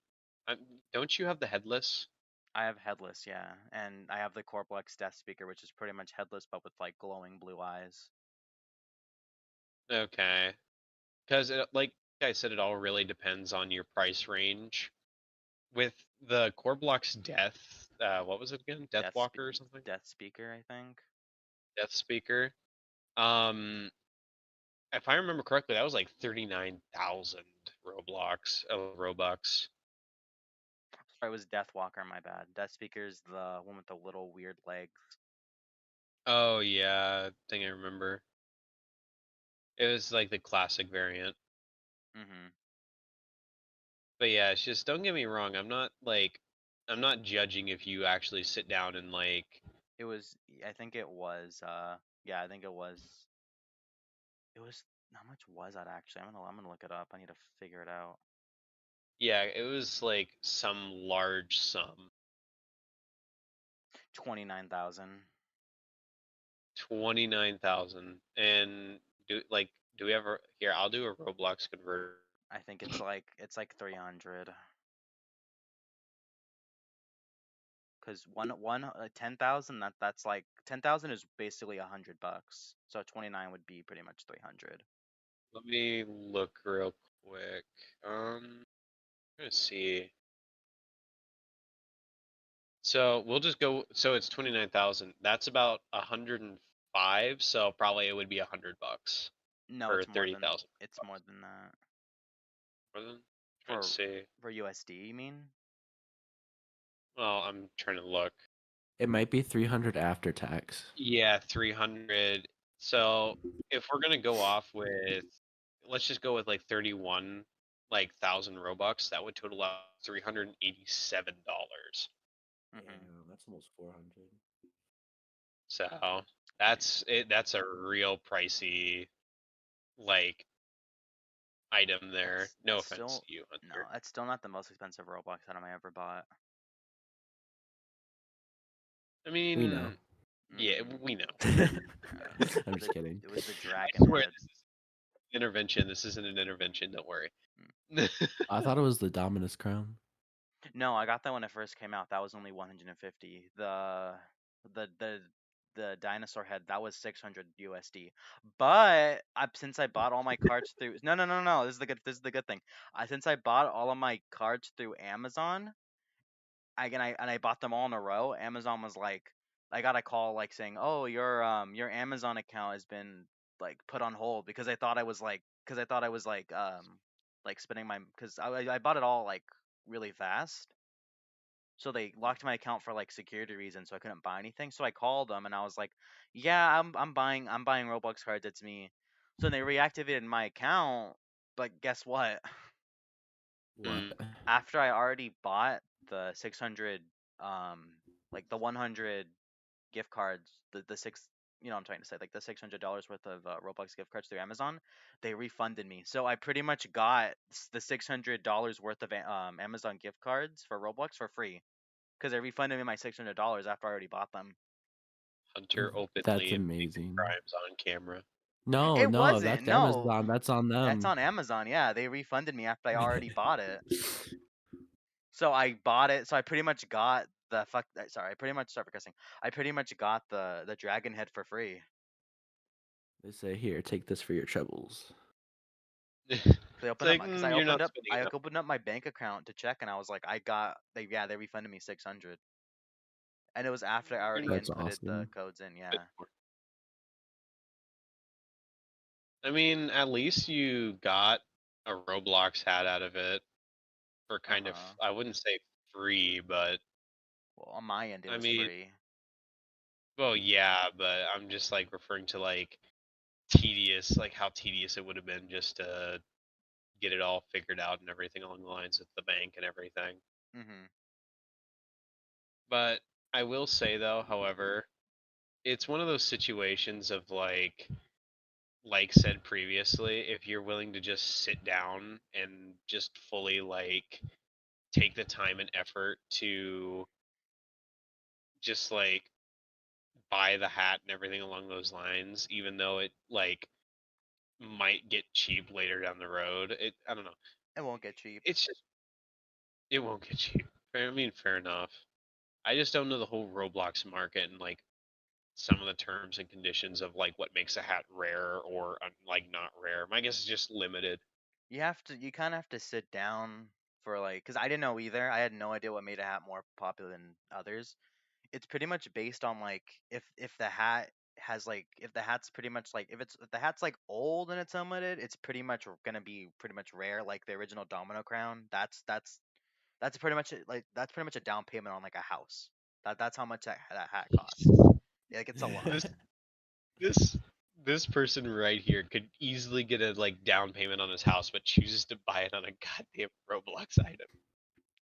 don't you have the headless? I have headless, yeah, and I have the Corplex Death Speaker, which is pretty much headless but with like glowing blue eyes. Okay, because like I said, it all really depends on your price range. With the core blocks death, what was it again? Death Spe- Deathwalker or something? Death Speaker, I think. Death speaker. Um, if I remember correctly, that was like 39,000 Robux. Sorry, it was Deathwalker, my bad. Death Speaker's the one with the little weird legs. Oh yeah, I think I remember. It was like the classic variant. Mhm. But yeah, it's just don't get me wrong. I'm not judging if you actually sit down and like It was I think it was yeah, I think it was how much was that actually? I'm gonna look it up. I need to figure it out. yeah, it was like some large sum. 29,000. 29,000. And do we ever here, I'll do a Roblox converter. I think it's like 300. Cause 10,000, that's like 10,000 is basically $100. So 29 would be pretty much 300. Let me look real quick. I'm gonna see. So we'll just go. So it's 29,000. That's about 105. So probably it would be $100 No, for 30,000. it's more than that. More than trying to For see. USD, you mean? Well, I'm trying to look. It might be 300 after tax. Yeah, 300. So if we're gonna go off with, let's just go with like 31 like thousand Robux. That would total out $387. Mhm. Damn, that's almost 400. So that's it. That's a real pricey like item there. No That's offense still to you, no, Hunter. that's still not the most expensive Roblox item I ever bought. I We know. mean, yeah, Mhm. we know. I'm just kidding. It was the I dragon swear head. this is intervention. This isn't an intervention. Don't worry. I thought it was the Dominus crown. No, I got that when it first came out. That was only 150. The the the dinosaur head that was 600 USD. But since I bought all my cards through no, this is the good thing. Since I bought all of my cards through Amazon, I bought them all in a row. Amazon was like, I got a call like saying, "Oh, your Amazon account has been like put on hold," because I thought I was like spending my because I bought it all like really fast. So they locked my account for like security reasons, so I couldn't buy anything. So I called them and I was like, "Yeah, I'm buying Roblox cards. It's me." So they reactivated my account, but guess what? What? Mm, After I already bought the 600, um, like the 100 gift cards, the six, what I'm trying to say, like the $600 worth of Roblox gift cards through Amazon, they refunded me. So I pretty much got the $600 worth of Amazon gift cards for Roblox for free because they refunded me my $600 after I already bought them. Hunter That's openly admitting to amazing. crimes on camera. No, It no, wasn't. that's No, Amazon. That's on that's them. on Amazon. Yeah, they refunded me after I already bought it. So I bought it. So I pretty much got the fuck. Sorry, I pretty much start cussing. I pretty much got the dragon head for free. They say, here, take this for your troubles. They It's opened up like my because you're not spending I enough. opened up my bank account to check and I was like they refunded me 600 and it was after I You're already not That's inputted the awesome. codes in. Yeah. spending more. I mean, at least you got a Roblox hat out of it for Uh kind of, huh. I wouldn't say free, but Well, on my end it I was mean, free. well, yeah, but I'm just like referring to like tedious, like how tedious it would have been just to get it all figured out and everything along the lines with the bank and everything. Mhm. But I will say though, however, it's one of those situations of like said previously, if you're willing to just sit down and just fully like take the time and effort to just like buy the hat and everything along those lines, even though it like might get cheap later down the road. I don't know. It won't get cheap. It's just it won't get cheap. I mean, fair enough. I just don't know the whole Roblox market and like some of the terms and conditions of like what makes a hat rare or like not rare. My guess is just limited. You kind of have to sit down for like cuz I didn't know either. I had no idea what made a hat more popular than others. It's pretty much based on like if the hat has like if the hat's pretty much like if the hat's like old and it's unlimited, it's pretty much gonna be pretty much rare like the original Domino Crown. That's pretty much that's pretty much a down payment on like a house. That's how much that hat costs. Like it's a lot. This this this person right here could easily get a like down payment on his house, but chooses to buy it on a goddamn Roblox item.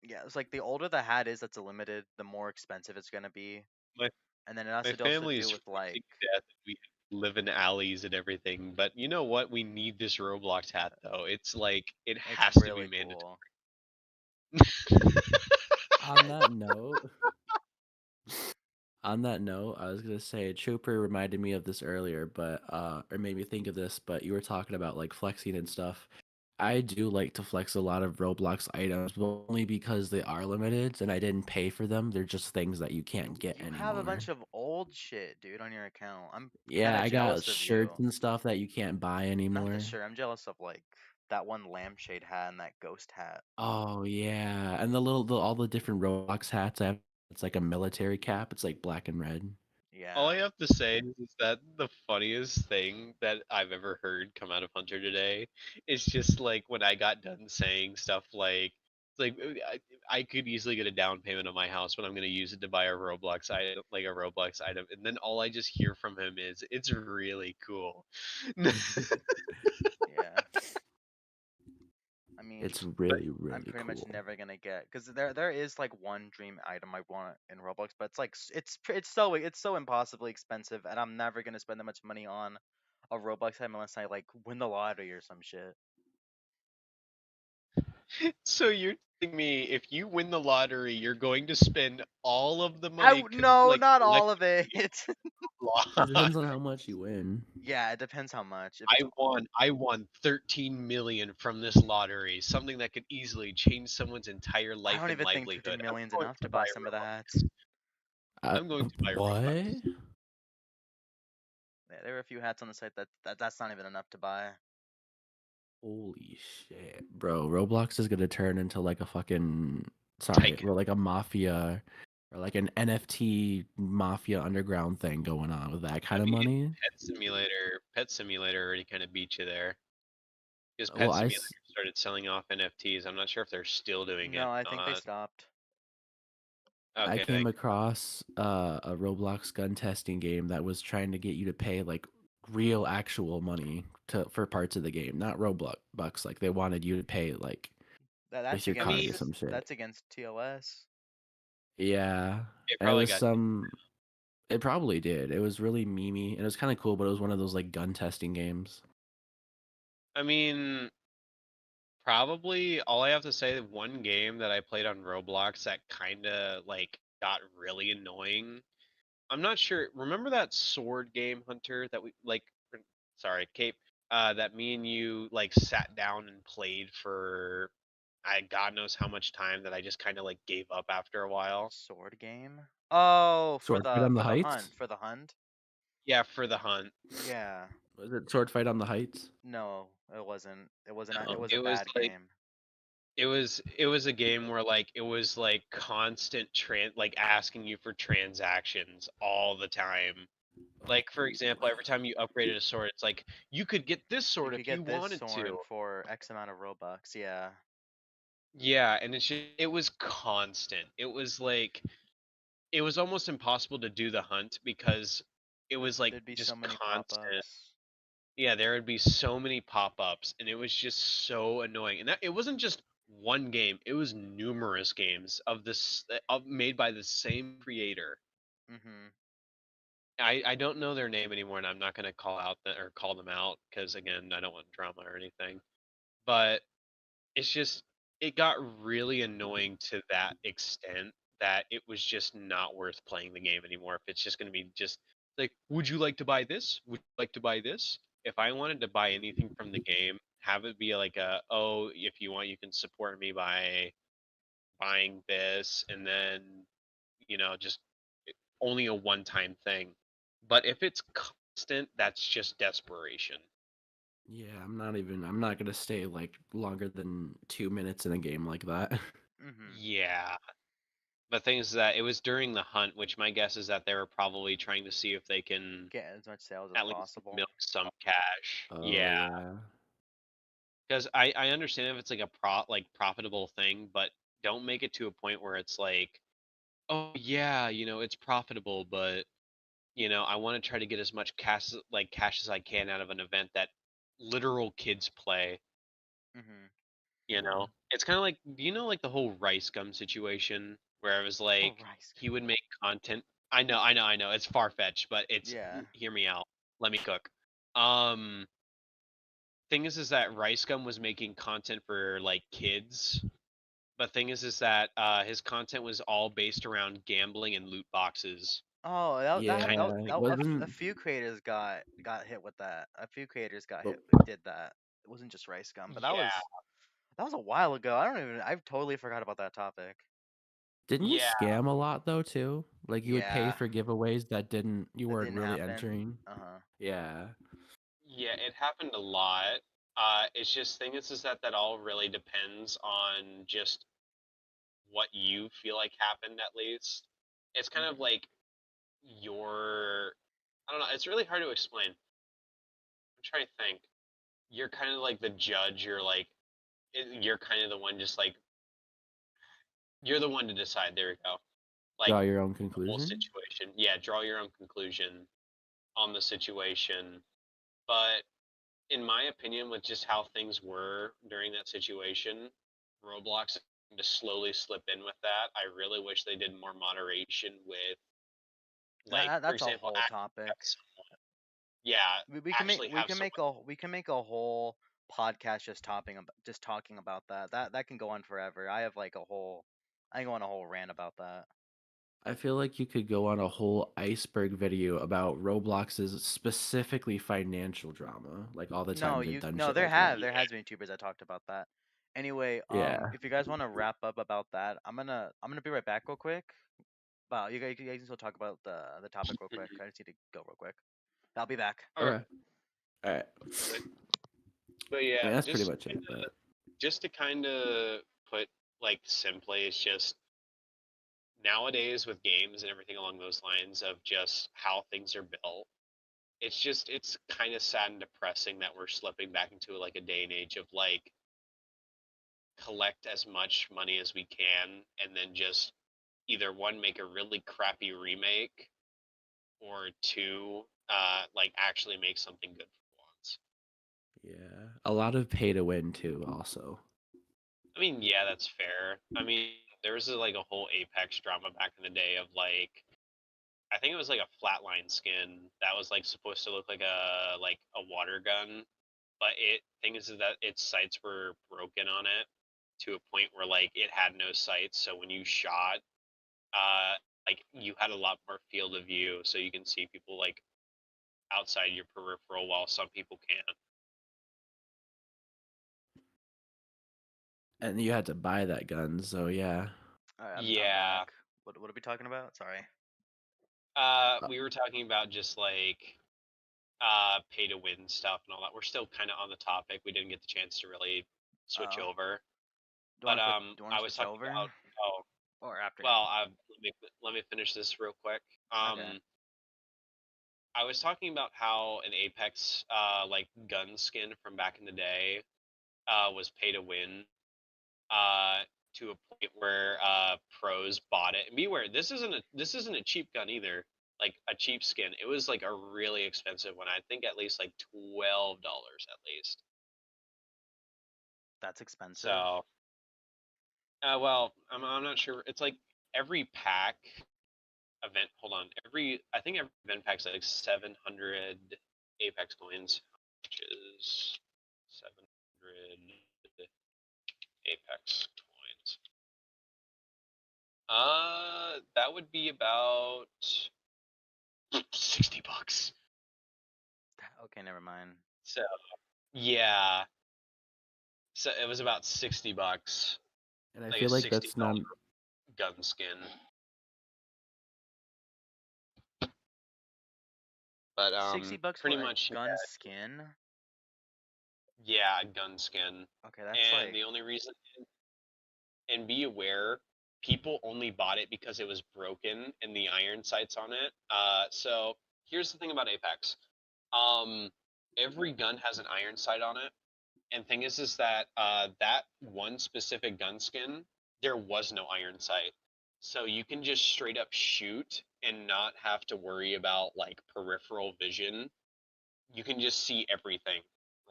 Yeah, it's like the older the hat is that's a limited, the more expensive it's gonna be. My And then it has my to also family do is with like freezing to death. We live in alleys and everything, but you know what? We need this Roblox hat though. It's like it it's has to be really mandatory. cool. On that note, I was gonna say Trooper reminded me of this earlier, but or made me think of this, but you were talking about like flexing and stuff. I do like to flex a lot of Roblox items, but only because they are limited and I didn't pay for them. They're just things that you can't get You have a anymore. bunch of old shit, dude, on your account. I'm kind Yeah, of I got jealous of shirts you. and stuff that you can't buy Not the anymore. shirt. I'm jealous of like that one lampshade hat and that ghost hat. Oh yeah, and all the different Roblox hats. I have It's like a military cap. It's like black and red. All I Yeah. have to say is that the funniest thing that I've ever heard come out of Hunter today is just like when I got done saying stuff like I could easily get a down payment on my house, but I'm gonna use it to buy a Roblox item, like a Roblox item, and then all I just hear from him is it's really cool. Yeah. I mean, It's But really I'm really pretty much cool. never gonna get because there is like one dream item I want in Roblox, but it's like it's so impossibly expensive, and I'm never gonna spend that much money on a Roblox item unless I like win the lottery or some shit. so you're telling me if you win the lottery, you're going to spend all of the I money no, like not all of it. collectively on It Roblox? depends on how much you win. Yeah, it depends how much. If it's I won 13 million from this lottery, something that could easily change someone's entire I life don't and even think 13 livelihood. I'm million's going enough to to buy buy some of that. Robux. I'm going to buy What? Robux. Yeah, there were a few hats on the site that's not even enough to buy. Holy shit, bro! Roblox is gonna turn into like a fucking sorry, Tycoon. well, like a mafia or like an NFT mafia underground thing going on with that I kind of mean, money. Pet Simulator already kind of beat you there because Well, Pet Simulator started selling off NFTs. I'm not sure if they're still doing it No, I or think they not. stopped. I Okay, came across a Roblox gun testing game that was trying to get you to pay like real actual money to for parts of the game, not Roblox bucks. Like they wanted you to pay like That's with your I against card mean, or some shit. that's against TOS. Yeah, it and it probably was got. some. It probably did. It was really memey, and it was kind of cool, but it was one of those like gun testing games. I mean, probably all I have to say, one game that I played on Roblox that kind of like got really annoying. I'm not sure. Remember that sword game, Hunter, that we like? Sorry, Cape. That me and you like sat down and played for I God knows how much time that I just kind of like gave up after a while. Sword game? Oh, for Sword Fight the on the for the hunt, Heights. for the hunt? Yeah, for the hunt. Yeah. Was it Sword Fight on the Heights? No, it wasn't. It No, was a it was bad like game. it was a game where like it was like constant like asking you for transactions all the time. Like for example, every time you upgraded a sword, it's like you could get this You sword could if you get this wanted sword to. for X amount of Robux. Yeah. Yeah, and it was constant. It was like it was almost impossible to do the hunt because it was like There'd be so just many constant. pop-ups. Yeah, there would be so many pop-ups and it was just so annoying. And that it wasn't just one game, it was numerous games of this made by the same creator. Mhm. I don't know their name anymore and I'm not going to call them out because again, I don't want drama or anything. But it's just it got really annoying to that extent that it was just not worth playing the game anymore if it's just going to be just like would you like to buy this, would you like to buy this. If I wanted to buy anything from the game, have it be like oh, if you want you can support me by buying this, and then just only a one time thing. But if it's constant, that's just desperation. Yeah, I'm not gonna stay like longer than 2 minutes in a game like that. Mhm. Yeah. The thing is that it was during the hunt, which my guess is that they were probably trying to see if they can Get as much sales as at least possible. milk some cash. Oh Yeah, yeah. because I understand if it's like a profitable thing, but don't make it to a point where it's like, oh yeah, it's profitable, but I want to try to get as much cash as I can out of an event that literal kids play. Mhm. Yeah. It's kind of like, do you know like the whole rice gum situation where it was like Rice he gum. would make content. I know. It's far fetched, but Yeah. hear me out. Let me cook. Um, thing is that rice gum was making content for like kids, but thing is that his content was all based around gambling and loot boxes. Oh, Kind Yeah. of thing. a Wasn't few creators got hit with that. A few creators got but hit did that. It wasn't just Rice Gum, but Yeah, that was a while ago. I've totally forgot about that topic. didn't he yeah, scam a lot though too? Like you would pay Yeah, for giveaways that you that weren't didn't really happen. entering. Uh-huh. Yeah. yeah. It happened a lot. It's just thing is that all really depends on just what you feel like happened at least. it's kind of like your, I don't know, it's really hard to explain. I'm trying to think. You're kind of like the judge. You're kind of the one, just like you're the one to decide. There we go. Like Draw your own the whole conclusion. situation. Yeah, draw your own conclusion on the situation. But in my opinion, with just how things were during that situation, Roblox to slowly slip in with that. I really wish they did more moderation with, like, for That's a example, whole actually have topic. someone, yeah, We can make actually have someone. we can make a whole podcast just talking about that. That can go on forever. I can go on a whole rant about that. I feel like you could go on a whole iceberg video about Roblox's specifically financial drama, like all the No, times they've you done no, shit like that. there Yeah, has been YouTubers that talked about that. Anyway, Yeah. if you guys want to wrap up about that, I'm gonna be right back real quick. Wow, you guys can still talk about the topic real quick. mhm. I just need to go real quick. I'll be back. Okay, Okay. All right. but, but I yeah, mean, that's pretty much it. But just to kind of put, like, simply, it's just nowadays with games and everything along those lines of just how things are built. It's kind of sad and depressing that we're slipping back into like a day and age of, like, collect as much money as we can and then just either one, make a really crappy remake, or two, like, actually make something good for once. yeah, a lot of pay to win too. Also, I mean, yeah, that's fair. I mean, there was like a whole Apex drama back in the day of, like, I think it was like a flatline skin that was like supposed to look like a water gun, but thing is that its sights were broken on it to a point where, like, it had no sights. So when you shot, uh, like, you had a lot more field of view, so you can see people, like, outside your peripheral, while some people can't. and you had to buy that gun. So yeah. All right, I'm Yeah, back. What are we talking about? Sorry. Uh, we were talking about just like pay to win stuff and all that. We're still kind of on the topic. We didn't get the chance to really switch Oh, over. But do you want I to was switch talking over about, oh, or after? well, let me finish this real quick. Okay. I was talking about how an Apex like gun skin from back in the day was pay to win, uh to a point where pros bought it. And beware, this isn't a cheap gun either. Like a cheap skin. It was like a really expensive one. I think at least like $12 at least. That's expensive. So, well, I'm not sure. It's like every pack event. Hold on. I think every event pack's like 700 Apex coins, which is 700 Apex coins. That would be about $60. Okay, never mind. So yeah, so it was about $60, and I like a feel like sixty that's not. dollar gun skin. But 60 bucks pretty for a much, gun skin. yeah, gun skin. Okay, that's And like the only reason, and be aware, people only bought it because it was broken and the iron sights on it. So here's the thing about Apex. Um, every gun has an iron sight on it, and thing is that that one specific gun skin, there was no iron sight, so you can just straight up shoot and not have to worry about, like, peripheral vision. You can just see everything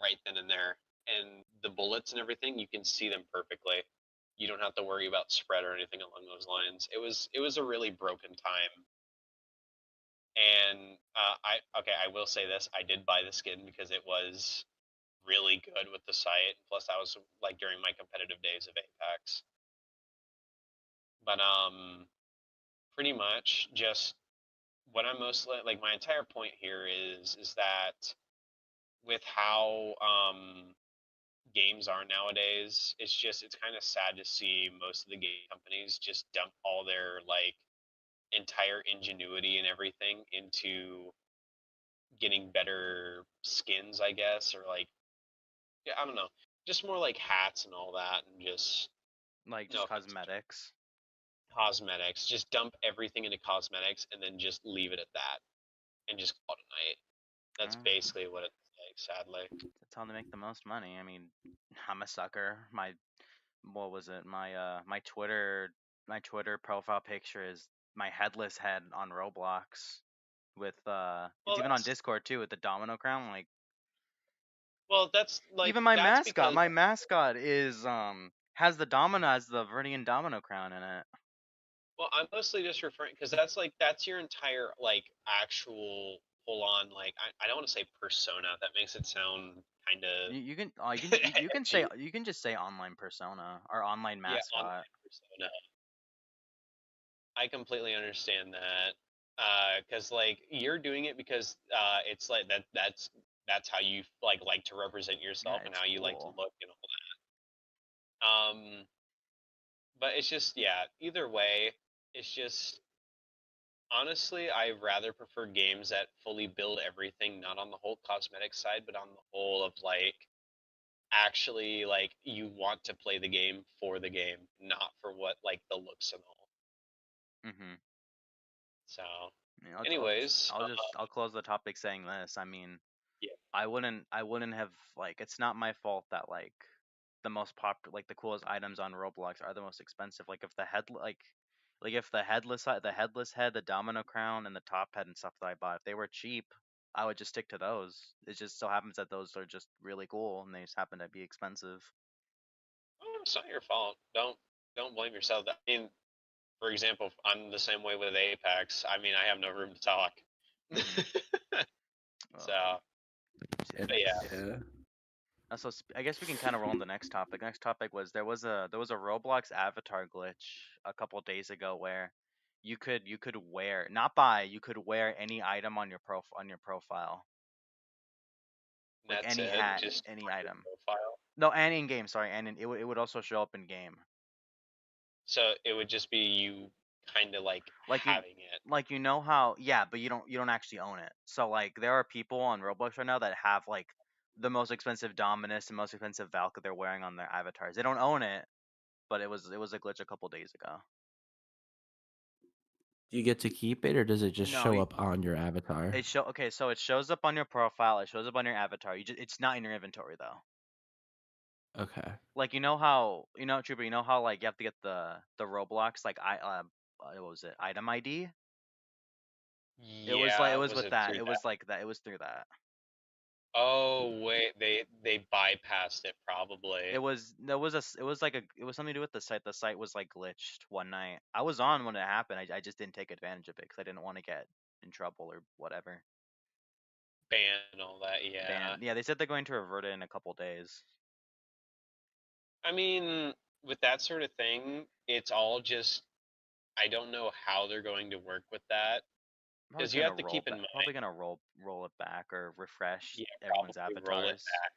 right then and there, and the bullets and everything, you can see them perfectly. You don't have to worry about spread or anything along those lines. It was a really broken time. And I will say this: I did buy the skin because it was really good with the site. Plus, that was like during my competitive days of Apex. But pretty much just what I'm mostly like. My entire point here is that with how games are nowadays, it's kind of sad to see most of the game companies just dump all their, like, entire ingenuity and everything into getting better skins, I guess, or, like, yeah, I don't know, just more like hats and all that, and just, no just offense. cosmetics. cosmetics. Just dump everything into cosmetics and then just leave it at that and just call it a night. That's Uh, basically what it's like, sadly. that's how they make the most money. I mean, I'm a sucker. What was it? My Twitter profile picture is my headless head on Roblox with it's Well, even on Discord too with the domino crown. Like that's like even that's because my mascot is has the domino as the Vernian domino crown in it. well, I'm mostly just referring because that's your entire like actual full on like I don't want to say persona. That makes it sound kind of You can say edgy. you can just say online persona or online Yeah, mascot. online persona. I completely understand that. Because like you're doing it because it's like that's how you like to represent Yeah, yourself and it's how you like to cool. look and all that. But it's just yeah. Either way, it's just honestly, I rather prefer games that fully build everything, not on the whole cosmetic side, but on the whole of like actually like you want to play the game for the game, not for what like the looks and all. Mhm. So, Yeah, anyways, I'll close the topic saying this. I mean, yeah, I wouldn't have like it's not my fault that like the most popular like the coolest items on Roblox are the most expensive. Like if the head like if the headless head, the domino crown, and the top head and stuff that I bought, if they were cheap, I would just stick to those. It just so happens that those are just really cool and they just happen to be expensive. it's not your fault. Don't blame yourself. I mean, for example, I'm the same way with Apex. I mean, I have no room to talk. Hmm. So, It, but yeah, yeah. I guess we can kind of roll on the next topic. Next topic was there was a Roblox avatar glitch a couple days ago where you could wear not buy you could wear any item on your profile like that's any it. hat Just any on your item profile. no and in game sorry and it would also show up in game So it would just be you kind of like like having it. you know how yeah but you don't actually own it so like there are people on Roblox right now that have like the most expensive Dominus and most expensive Valk that they're wearing on their avatars they don't own it but it was a glitch a couple days ago. Do you get to keep it, or does it just No, show up on your avatar? so it shows up on your profile, it shows up on your avatar. It's not in your inventory though. Okay. Like you know how Trooper, you know how like you have to get the Roblox like what was it? Item ID? It Yeah, was was with it that. through It that? was like that. It was through that. Oh wait, they bypassed it probably. It was like it was something to do with the site. The site was like glitched one night. I was on when it happened. I just didn't take advantage of it because I didn't want to get in trouble or whatever. Ban and all that. Yeah. Ban. Yeah, they said they're going to revert it in a couple days. I mean, with that sort of thing, it's all just I don't know how they're going to work with that because you have to keep in mind, Probably gonna roll it back or refresh yeah, everyone's probably roll it avatars. back.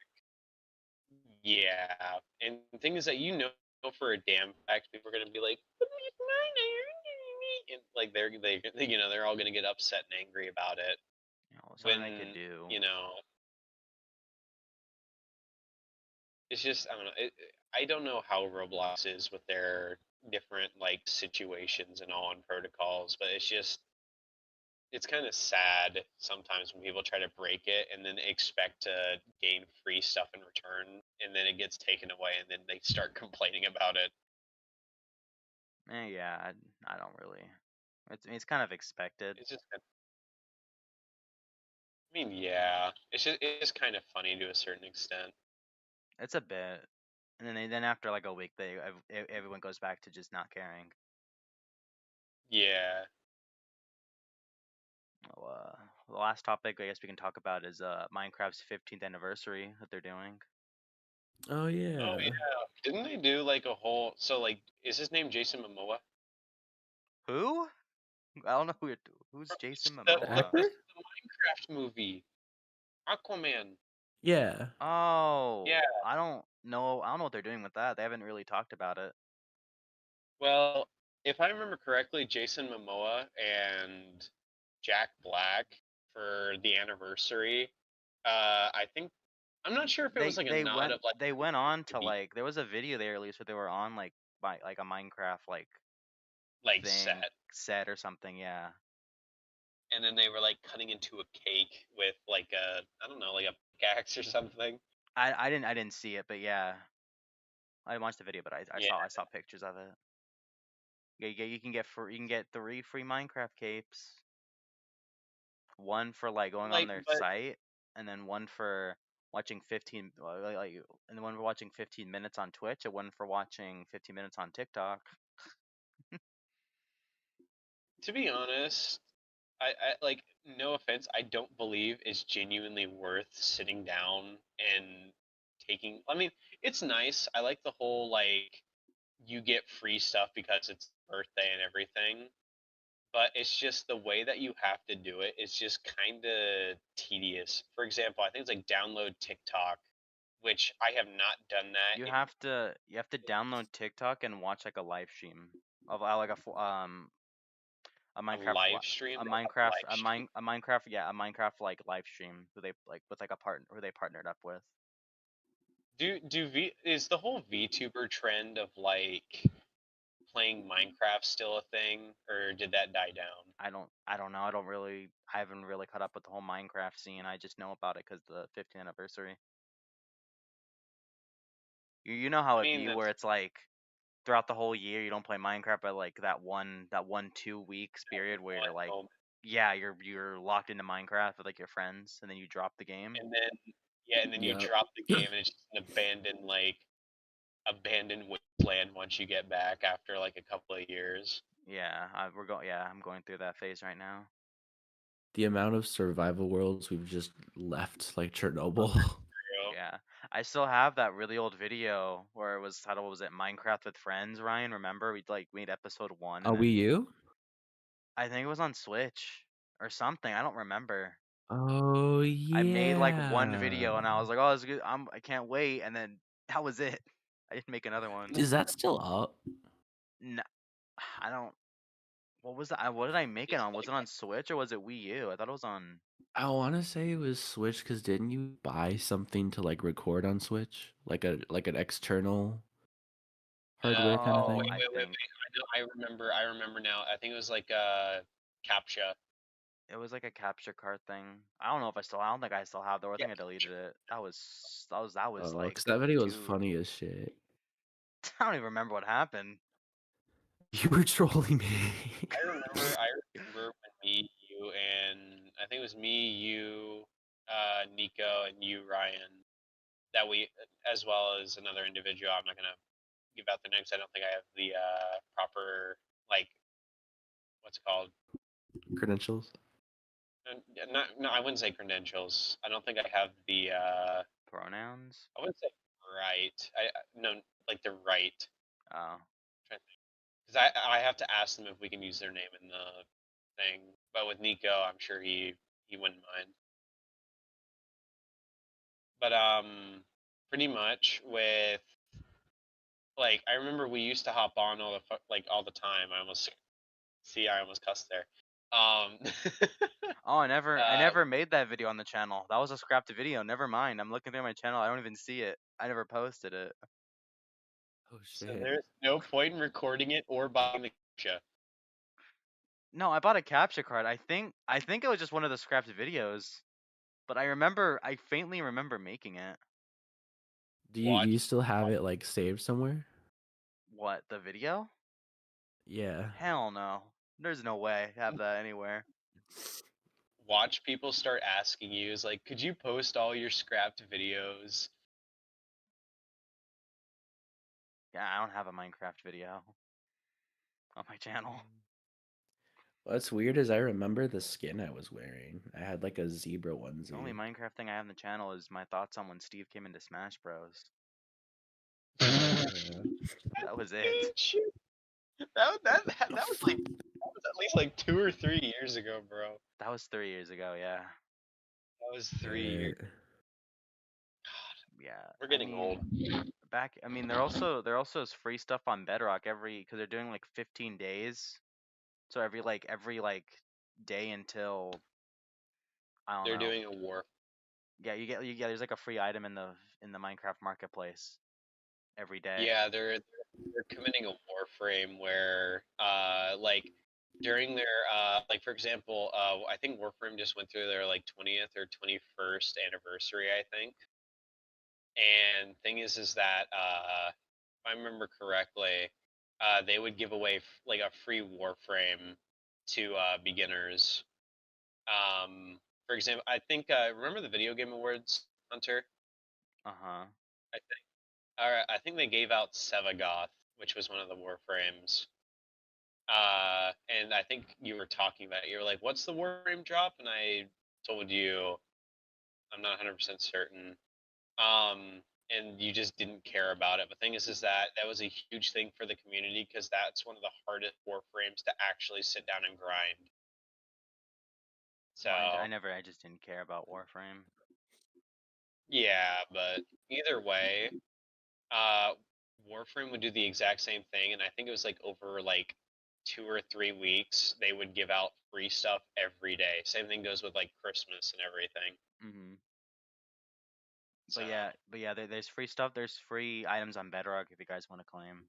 Yeah, and the thing is that you know for a damn fact people are gonna be like, "But it's mine," and like they're all gonna get upset and angry about it Something they could when do. you know it's just I don't know. I don't know how Roblox is with their different like situations and all and protocols, but it's kind of sad sometimes when people try to break it and then expect to gain free stuff in return, and then it gets taken away, and then they start complaining about it. Yeah, I don't really. It's kind of expected. It's just, I mean, yeah, it's kind of funny to a certain extent. It's a bit, and then after like a week, everyone goes back to just not caring. Yeah. Well, the last topic I guess we can talk about is Minecraft's 15th anniversary that they're doing. Oh Oh yeah. yeah. Didn't they do like a whole? So like, is his name Jason Momoa? Who? I don't know who's Jason The Momoa. actor? The Minecraft movie, Aquaman. Yeah. Oh, Yeah. I don't know. I don't know what they're doing with that. They haven't really talked about it. Well, if I remember correctly, Jason Momoa and Jack Black for the anniversary. I think I'm not sure if it was like a nod of like They went on to maybe like there was a video they released where they were on like by like a Minecraft like like thing set, set or something. Yeah, and then they were like cutting into a cake with like a I don't know like a pickaxe or something. I didn't see it, but yeah, I didn't watch the video, but I Yeah, saw pictures of it. Yeah, you can get 3 free Minecraft capes. One for like going on like their but site, and then one for watching 15 and one for watching 15 minutes on Twitch, and one for watching 15 minutes on TikTok. to be honest, I like no offense, I don't believe it's genuinely worth sitting down and taking. I mean, it's nice. I like the whole like you get free stuff because it's birthday and everything, but it's just the way that you have to do it. It's just kind of tedious. For example, I think it's like download TikTok, which I have not done that in You have to download TikTok and watch like a live stream of a a Minecraft live stream. a They have a Minecraft live stream. a Minecraft like live stream who they like with like a partner who they partnered up with. Is the whole VTuber trend of like playing Minecraft still a thing, or did that die down? I don't know. I haven't really caught up with the whole Minecraft scene. I just know about it because the 15th anniversary. You know how I it mean, be where that's it's like throughout the whole year you don't play Minecraft, but like that one 2 weeks period where you're one like, moment, yeah, you're locked into Minecraft with like your friends, and then you drop the game. and then yeah, and then you Yep. drop the game, and it's just an abandoned wasteland once you get back after like a couple of years. Yeah, I'm going through that phase right now. The amount of survival worlds we've just left, like Chernobyl. Unreal. Yeah, I still have that really old video where it was titled, was it Minecraft with Friends? Ryan, remember we like made episode 1, A and Wii then U? I think it was on Switch or something. I don't remember. Oh I made like one video yeah. and I was like, oh, it's good. I can't wait, and then that was it. I didn't make another one. Is that still up? No, I don't. What was that? What did I make it It's on? Was like it on Switch or was it Wii U? I thought it was on. I want to say it was Switch because didn't you buy something to like record on Switch, like an external hardware kind of Oh, wait, thing? I wait, wait, think wait. I remember now. I think it was like CAPTCHA. it was like a capture card thing. I don't know if I still. I don't think I still have though. I Yeah, think I deleted it. That was Oh, like because that video was two. funny as shit. I don't even remember what happened. You were trolling me. I remember when me, you, and I think it was me, you, Nico, and you, Ryan, that we, as well as another individual. I'm not gonna give out the names. I don't think I have the proper like what's it called. Credentials. No, I wouldn't say credentials. I don't think I have the. Pronouns. I wouldn't say right. No, like the right. Oh, Because I have to ask them if we can use their name in the thing. But with Nico, I'm sure he wouldn't mind. But pretty much with like I remember we used to hop on like all the time. I almost cussed there. Um, oh, I uh, never made that video on the channel. That was a scrapped video. Never mind. I'm looking through my channel. I don't even see it. I never posted it. Oh so shit. there's no point in recording it or buying the captcha. No, I bought a capture card. I think it was just one of the scrapped videos, but I faintly remember making it. Do you Watch. still have it like saved somewhere? What, the video? Yeah. Hell no. There's no way I have that anywhere. Watch people start asking you is like, could you post all your scrapped videos? Yeah, I don't have a Minecraft video on my channel. What's weird is I remember the skin I was wearing. I had like a zebra The only onesie. Minecraft thing I have on the channel is my thoughts on when Steve came into Smash Bros. Yeah. That was it. Shit. That was at least like 2 or 3 years ago, bro. That was 3 years ago, yeah. That was 3 years. Right. Yeah. We're I getting old. mean, they're also free stuff on Bedrock because they're doing like 15 days. So every day until, I don't They're know. doing a war. Yeah, you get there's like a free item in the Minecraft marketplace every day. Yeah, they're committing a Warframe where like during their like for example, I think Warframe just went through their like 20th or 21st anniversary, I think. And thing is that if I remember correctly, they would give away like a free Warframe to beginners. For example, I think remember the Video Game Awards, Hunter? Uh-huh. I think. All right, I think they gave out Sevagoth, which was one of the Warframes. And I think you were talking about it. You were like, "What's the Warframe drop?" And I told you I'm not 100% certain. And you just didn't care about it. But the thing is that that was a huge thing for the community because that's one of the hardest Warframes to actually sit down and grind. Well, I So never, I just didn't care about Warframe. yeah, but either way, uh, Warframe would do the exact same thing, and I think it was like over like 2 or 3 weeks, they would give out free stuff every day. Same thing goes with like Christmas and everything. Mm-hmm. So But yeah, there's free stuff. There's free items on Bedrock if you guys want to claim.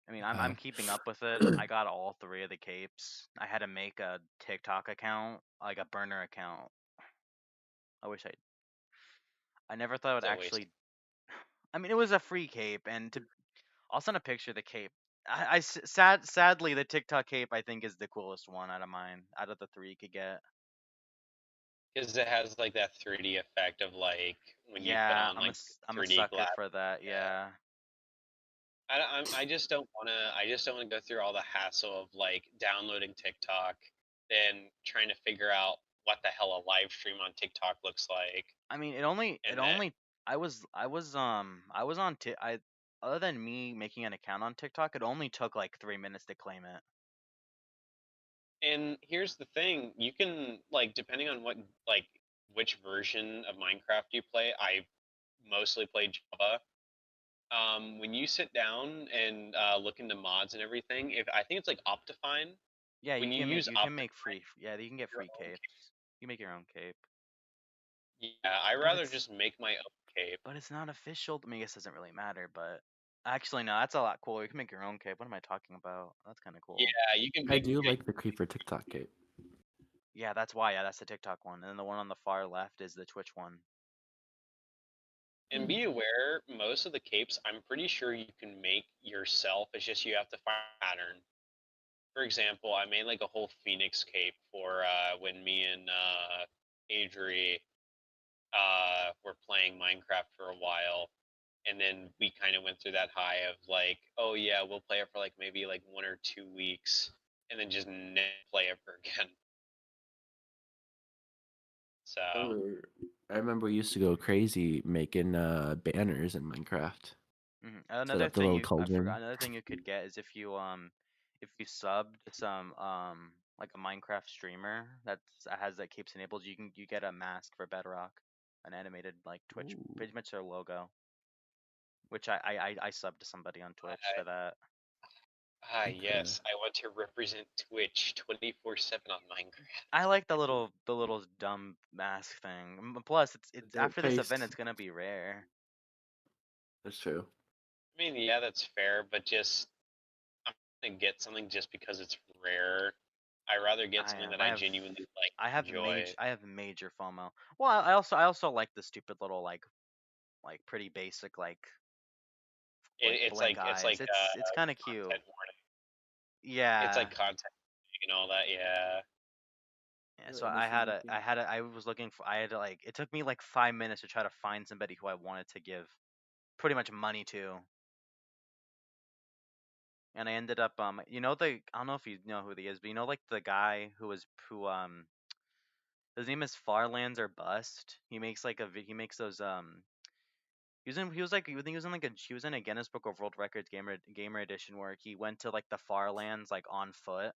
I mean, I'm Uh, keeping up with it. I got all three of the capes. I had to make a TikTok account, like a burner account. I wish I never thought it it's would a waste. actually. I mean, it was a free cape, and I'll send a picture of the cape. Sadly, the TikTok cape I think is the coolest one out of mine, out of the three you could get. Because it has like that 3D effect of like when you put Yeah, on like I'm a 3D sucker glass. for that. Yeah. Yeah. I just don't wanna go through all the hassle of like downloading TikTok, then trying to figure out what the hell a live stream on TikTok looks like, I mean, it and then only I was on I other than me making an account on TikTok, it only took like 3 minutes to claim it. and here's the thing, you can like depending on what like which version of Minecraft you play. I mostly play Java. When you sit down and look into mods and everything, if I think it's like Optifine, Yeah, when you use you can make Optifine free. Yeah, you can get your free own capes. You make your own cape, yeah, I but rather just make my own cape. it's not official. I mean, I guess it doesn't really matter, but actually no, that's a lot cooler. You can make your own cape. What am I talking about? That's kind of cool. Yeah, you can I make do like the Creeper TikTok cape. Yeah, that's why. Yeah, that's the TikTok one, and then the one on the far left is the Twitch one. and be aware, most of the capes I'm pretty sure you can make yourself. It's just you have to find a pattern. For example, I made like a whole Phoenix cape for when me and Adri were playing Minecraft for a while, and then we kind of went through that high of like, oh yeah, we'll play it for like maybe like 1 or 2 weeks, and then just never play ever again. So I remember we used to go crazy making banners in Minecraft. Set Another up the thing little I forgot. cauldron. Another thing you could get is if you subbed some like a Minecraft streamer that has that keeps enabled, you get a mask for Bedrock, an animated like Twitch, Ooh, pretty much their logo. Which I subbed to somebody on Twitch for I, that. okay. yes, I want to represent Twitch 24/7 on Minecraft. I like the little dumb mask thing. Plus, it's Their after this event, face. it's gonna be rare. That's true. I mean, yeah, that's fair, but just I'm gonna get something just because it's rare. I rather get I something am. that I genuinely like and enjoy. I have major FOMO. Well, I also like the stupid little like pretty basic like blink It's eyes. like It's kind of cute. content warning. It's Yeah. like content warning and all that. Yeah. Yeah, so I was looking for I had to like it took me like 5 minutes to try to find somebody who I wanted to give pretty much money to. And I ended up I don't know if you know who he is, but like the guy who his name is Farlands or Bust. He makes he makes those he was like I think he was in like he was in a Guinness Book of World Records gamer edition where he went to like the far lands like on foot.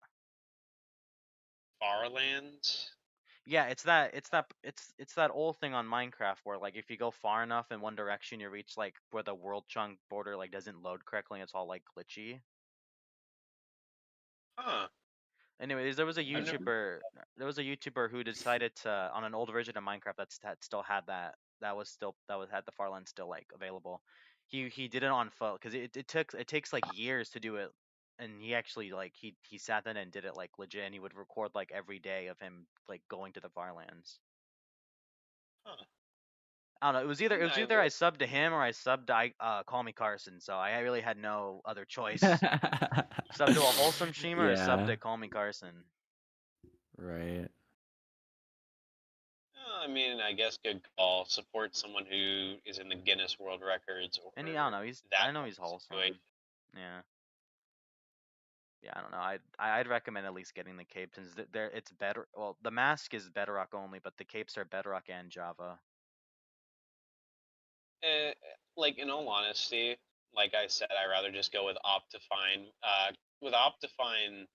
Farlands. Yeah, it's that old thing on Minecraft where like if you go far enough in one direction you reach like where the world chunk border like doesn't load correctly and it's all like glitchy. Huh. Anyways, I've never. there was a YouTuber who decided to on an old version of Minecraft that still had that was had the far land still like available. he did it on foot because it takes like years to do it, and he actually like he sat down and did it like legit, and he would record like every day of him like going to the Farlands. Huh. I don't know. I It mean, was I either I would. subbed to him or I subbed to Call Me Carson. So I really had no other choice. Sub to a wholesome streamer or sub Yeah. to Call Me Carson. Right. I mean, I guess good call. Support someone who is in the Guinness World Records or And I don't know. that I know kind he's of situation. wholesome. Yeah. Yeah, I don't know. I'd recommend at least getting the cape since it's better. Well, the mask is Bedrock only, but the capes are Bedrock and Java. Eh, like in all honesty, like I said, I rather just go with Optifine. With Optifine,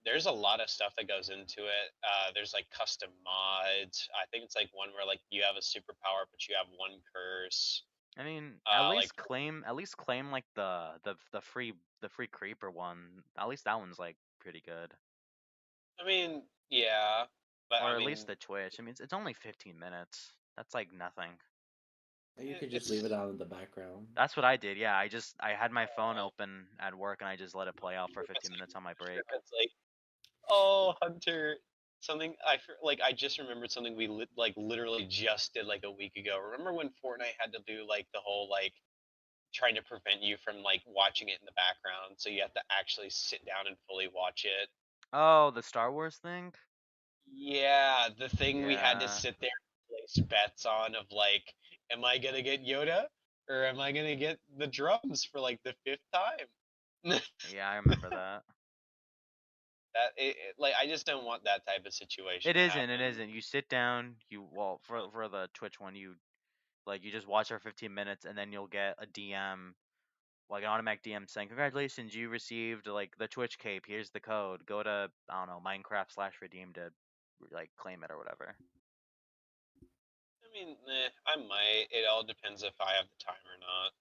there's a lot of stuff that goes into it. There's like custom mods. I think it's like one where like you have a superpower, but you have one curse. I mean, Like at least claim like the free creeper one. At least that one's like pretty good. I mean, yeah, but Or I at least mean, the Twitch. I mean, it's only 15 minutes. That's like nothing. You could just leave it it's on in the background. That's what I did. Yeah, I had my phone open at work and I just let it play out for it's 15 like minutes on my break. it's like oh Hunter, something like I just remembered something we like literally just did like a week ago. Remember when Fortnite had to do like the whole like trying to prevent you from like watching it in the background, so you have to actually sit down and fully watch it. Oh, the Star Wars thing? Yeah, the thing we had to Yeah. sit there and place bets on of like, am I gonna get Yoda or am I gonna get the drums for like the fifth time? Yeah, I remember that. Like I just don't want that type of situation It to isn't. It happen. isn't. You sit down. For the Twitch one, you just watch for 15 minutes, and then you'll get a DM, like an automatic DM saying, "Congratulations, you received like the Twitch cape. Here's the code. Go to I don't know Minecraft/redeem to like claim it or whatever." I mean, I might. It all depends if I have the time or not.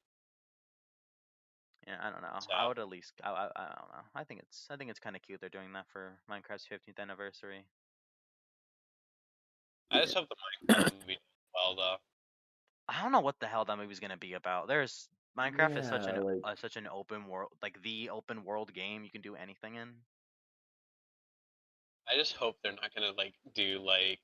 Yeah, I don't know. So I would at least. I don't know. I think it's kind of cute they're doing that for Minecraft's 15th anniversary. I Yeah. just hope the Minecraft movie does well though. I don't know what the hell that movie's gonna be about. There's Minecraft is Yeah, like such an open world, like the open world game you can do anything in. I just hope they're not gonna like do like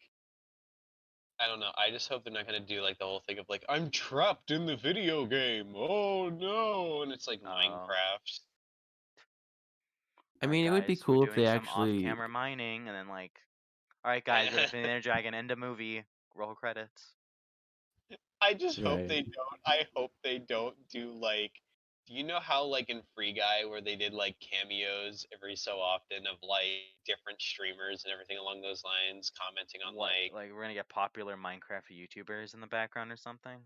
I don't know. I just hope they're not gonna do like the whole thing of like I'm trapped in the video game. Oh no! And it's like Oh, Minecraft. I all right, mean it would be guys, we're cool if doing they some actually off-camera mining, and then like, all right, guys, go to Infinite Energy Dragon, end the movie, roll credits. I just hope right. they don't. I hope they don't do like. Do you know how like in Free Guy where they did like cameos every so often of like different streamers and everything along those lines, commenting on What, like like we're gonna get popular Minecraft YouTubers in the background or something?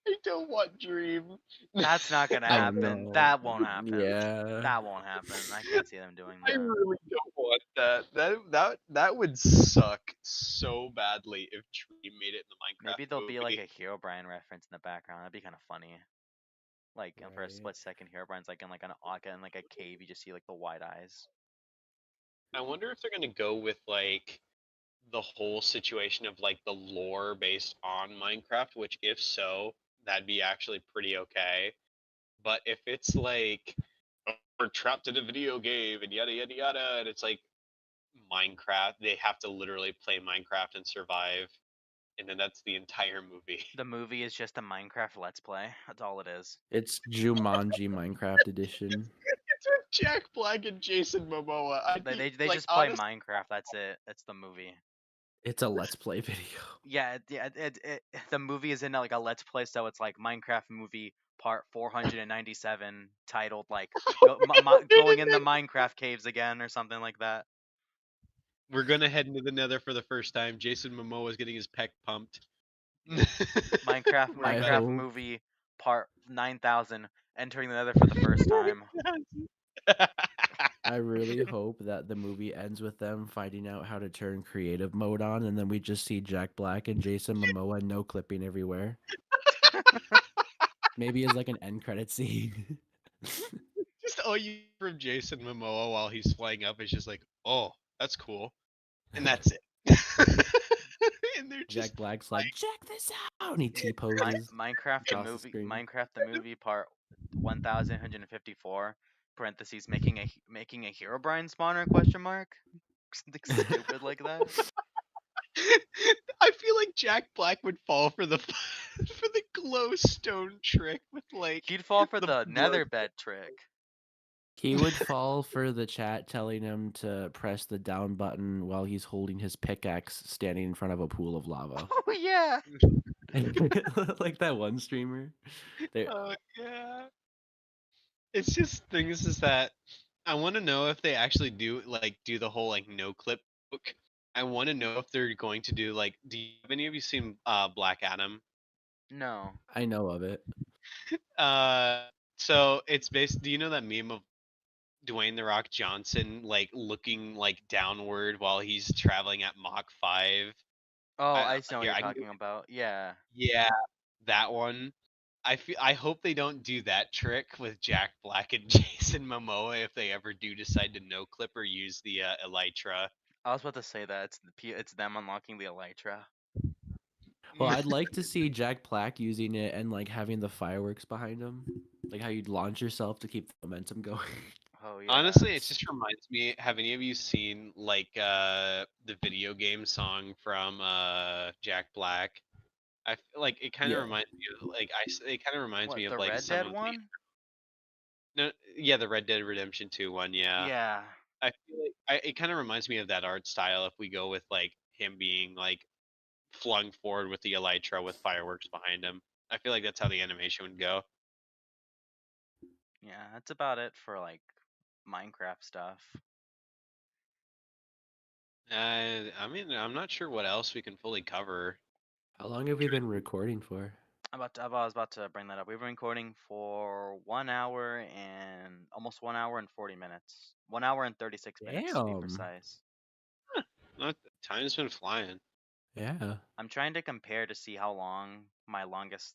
I don't want Dream. That's not gonna Oh happen. no. That won't happen. Yeah. That won't happen. I can't see them doing I that. really don't want that. That would suck so badly if Dream made it in the Maybe Minecraft there'll be like movie. a Herobrine reference in the background. That'd be kind of funny. Like, and for a Right. split second, Herobrine's like in like a cave. You just see like the wide eyes. I wonder if they're gonna go with like the whole situation of like the lore based on Minecraft, which if so, that'd be actually pretty okay. But if it's like oh, we're trapped in a video game and yada yada yada, and it's like Minecraft, they have to literally play Minecraft and survive, and then that's the entire movie. The movie is just a Minecraft Let's Play. That's all it is. It's Jumanji Minecraft edition. It's with Jack Black and Jason Momoa. I'd be They like, just play honest. Minecraft. That's it. It's the movie. It's a let's play video. Yeah, the movie is in like a Let's Play, so it's like Minecraft movie part 497, titled like going in the Minecraft caves again or something like that. We're gonna head into the Nether for the first time. Jason Momoa is getting his pec pumped. I Minecraft hope. movie part 9000, entering the Nether for the first time. I really hope that the movie ends with them finding out how to turn creative mode on, and then we just see Jack Black and Jason Momoa no clipping everywhere. Maybe as like an end credit scene. Just all you from Jason Momoa while he's flying up is just like, oh, that's cool, and that's it. And they're Jack Black's like, check this out, and he T Mi- poses Minecraft the across the movie, screen. Minecraft the movie part 1154 parentheses making a Herobrine spawner question mark something stupid like that. I feel like Jack Black would fall for the for the glowstone trick with like He'd fall for the the blood. nether bed trick. He would fall for the chat telling him to press the down button while he's holding his pickaxe standing in front of a pool of lava. Oh yeah. Like that one streamer. They, Oh yeah. It's just things is that I want to know if they actually do the whole like no clip book. I want to know if they're going to do like. Have any of you seen Black Adam? No. I know of it. Uh, so it's based. Do you know that meme of Dwayne the Rock Johnson like looking like downward while he's traveling at Mach 5? Oh, I I know what here you're I can go. talking about. Yeah. Yeah, that one. I hope they don't do that trick with Jack Black and Jason Momoa if they ever do decide to no clip or use the Elytra. I was about to say that it's them unlocking the elytra. Well, I'd like to see Jack Black using it and like having the fireworks behind him, like how you'd launch yourself to keep the momentum going. Oh yeah. Honestly, it just reminds me. Have any of you seen like the video game song from Jack Black? I feel like it kind of Yeah. reminds me of like it kind of reminds me What, of the like Red some Dead of the one? no, yeah, the Red Dead Redemption 2 one, yeah. Yeah. I feel like it kind of reminds me of that art style if we go with like him being like flung forward with the elytra with fireworks behind him. I feel like that's how the animation would go. Yeah, that's about it for like Minecraft stuff. I mean, I'm not sure what else we can fully cover. How long have we been recording for? I was about to bring that up. We've been recording for 1 hour and almost 1 hour and 40 minutes. 1 hour and 36 minutes to be Damn. precise. Not time's been flying. Yeah. I'm trying to compare to see how long my longest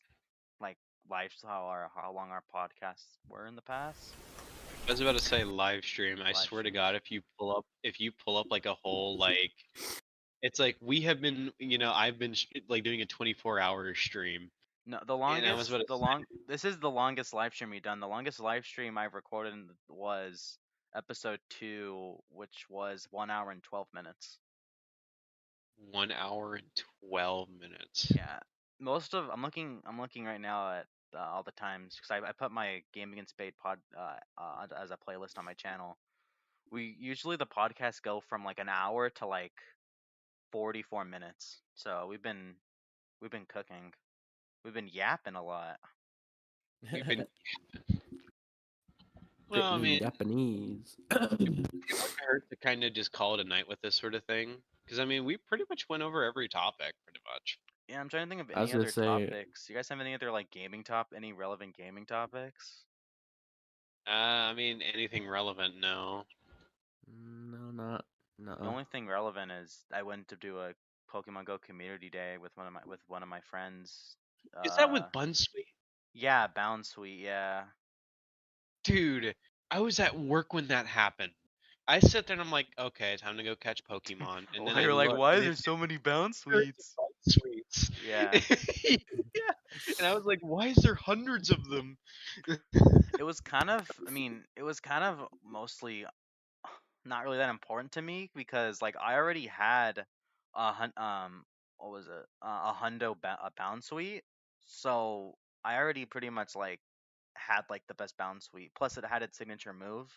like lifestyle or how long our podcasts were in the past. I was about to say live stream. I Live swear to stream. God, if you pull up like a whole like, it's like we have been, I've been like doing a 24-hour stream, No, the and I was longest, about to the long. This is the longest live stream we've done. The longest live stream I've recorded was episode 2, which was 1 hour and 12 minutes. 1 hour and 12 minutes. Yeah, I'm looking right now at all the times because I put my Gaming and Spade pod as a playlist on my channel. We usually the podcasts go from like an hour to like 44 minutes. So we've been cooking. We've been yapping a lot. We've been well, I Spitting mean, Japanese. it wouldn't hurt to kind of just call it a night with this sort of thing, because I mean, we pretty much went over every topic, pretty much. Yeah, I'm trying to think of I was any gonna other say, topics. You guys have any other like any relevant gaming topics? I mean, anything relevant? No. no, not, The no. only thing relevant is I went to do a Pokemon Go community day with one of my friends. Is that with Bunsweet? Yeah, Bound Suite, yeah. Dude, I was at work when that happened. I sit there and I'm like, okay, time to go catch Pokemon. And then Why I you're like, look, why and is there it's so many Bound hundreds Suites? of Bunsweets. Yeah. Yeah. And I was like, why is there hundreds of them? It was kind of, I mean, it was kind of mostly not really that important to me because like I already had what was it? A Bound Suite. So I already pretty much like had like the best Bound Suite. Plus it had its signature move.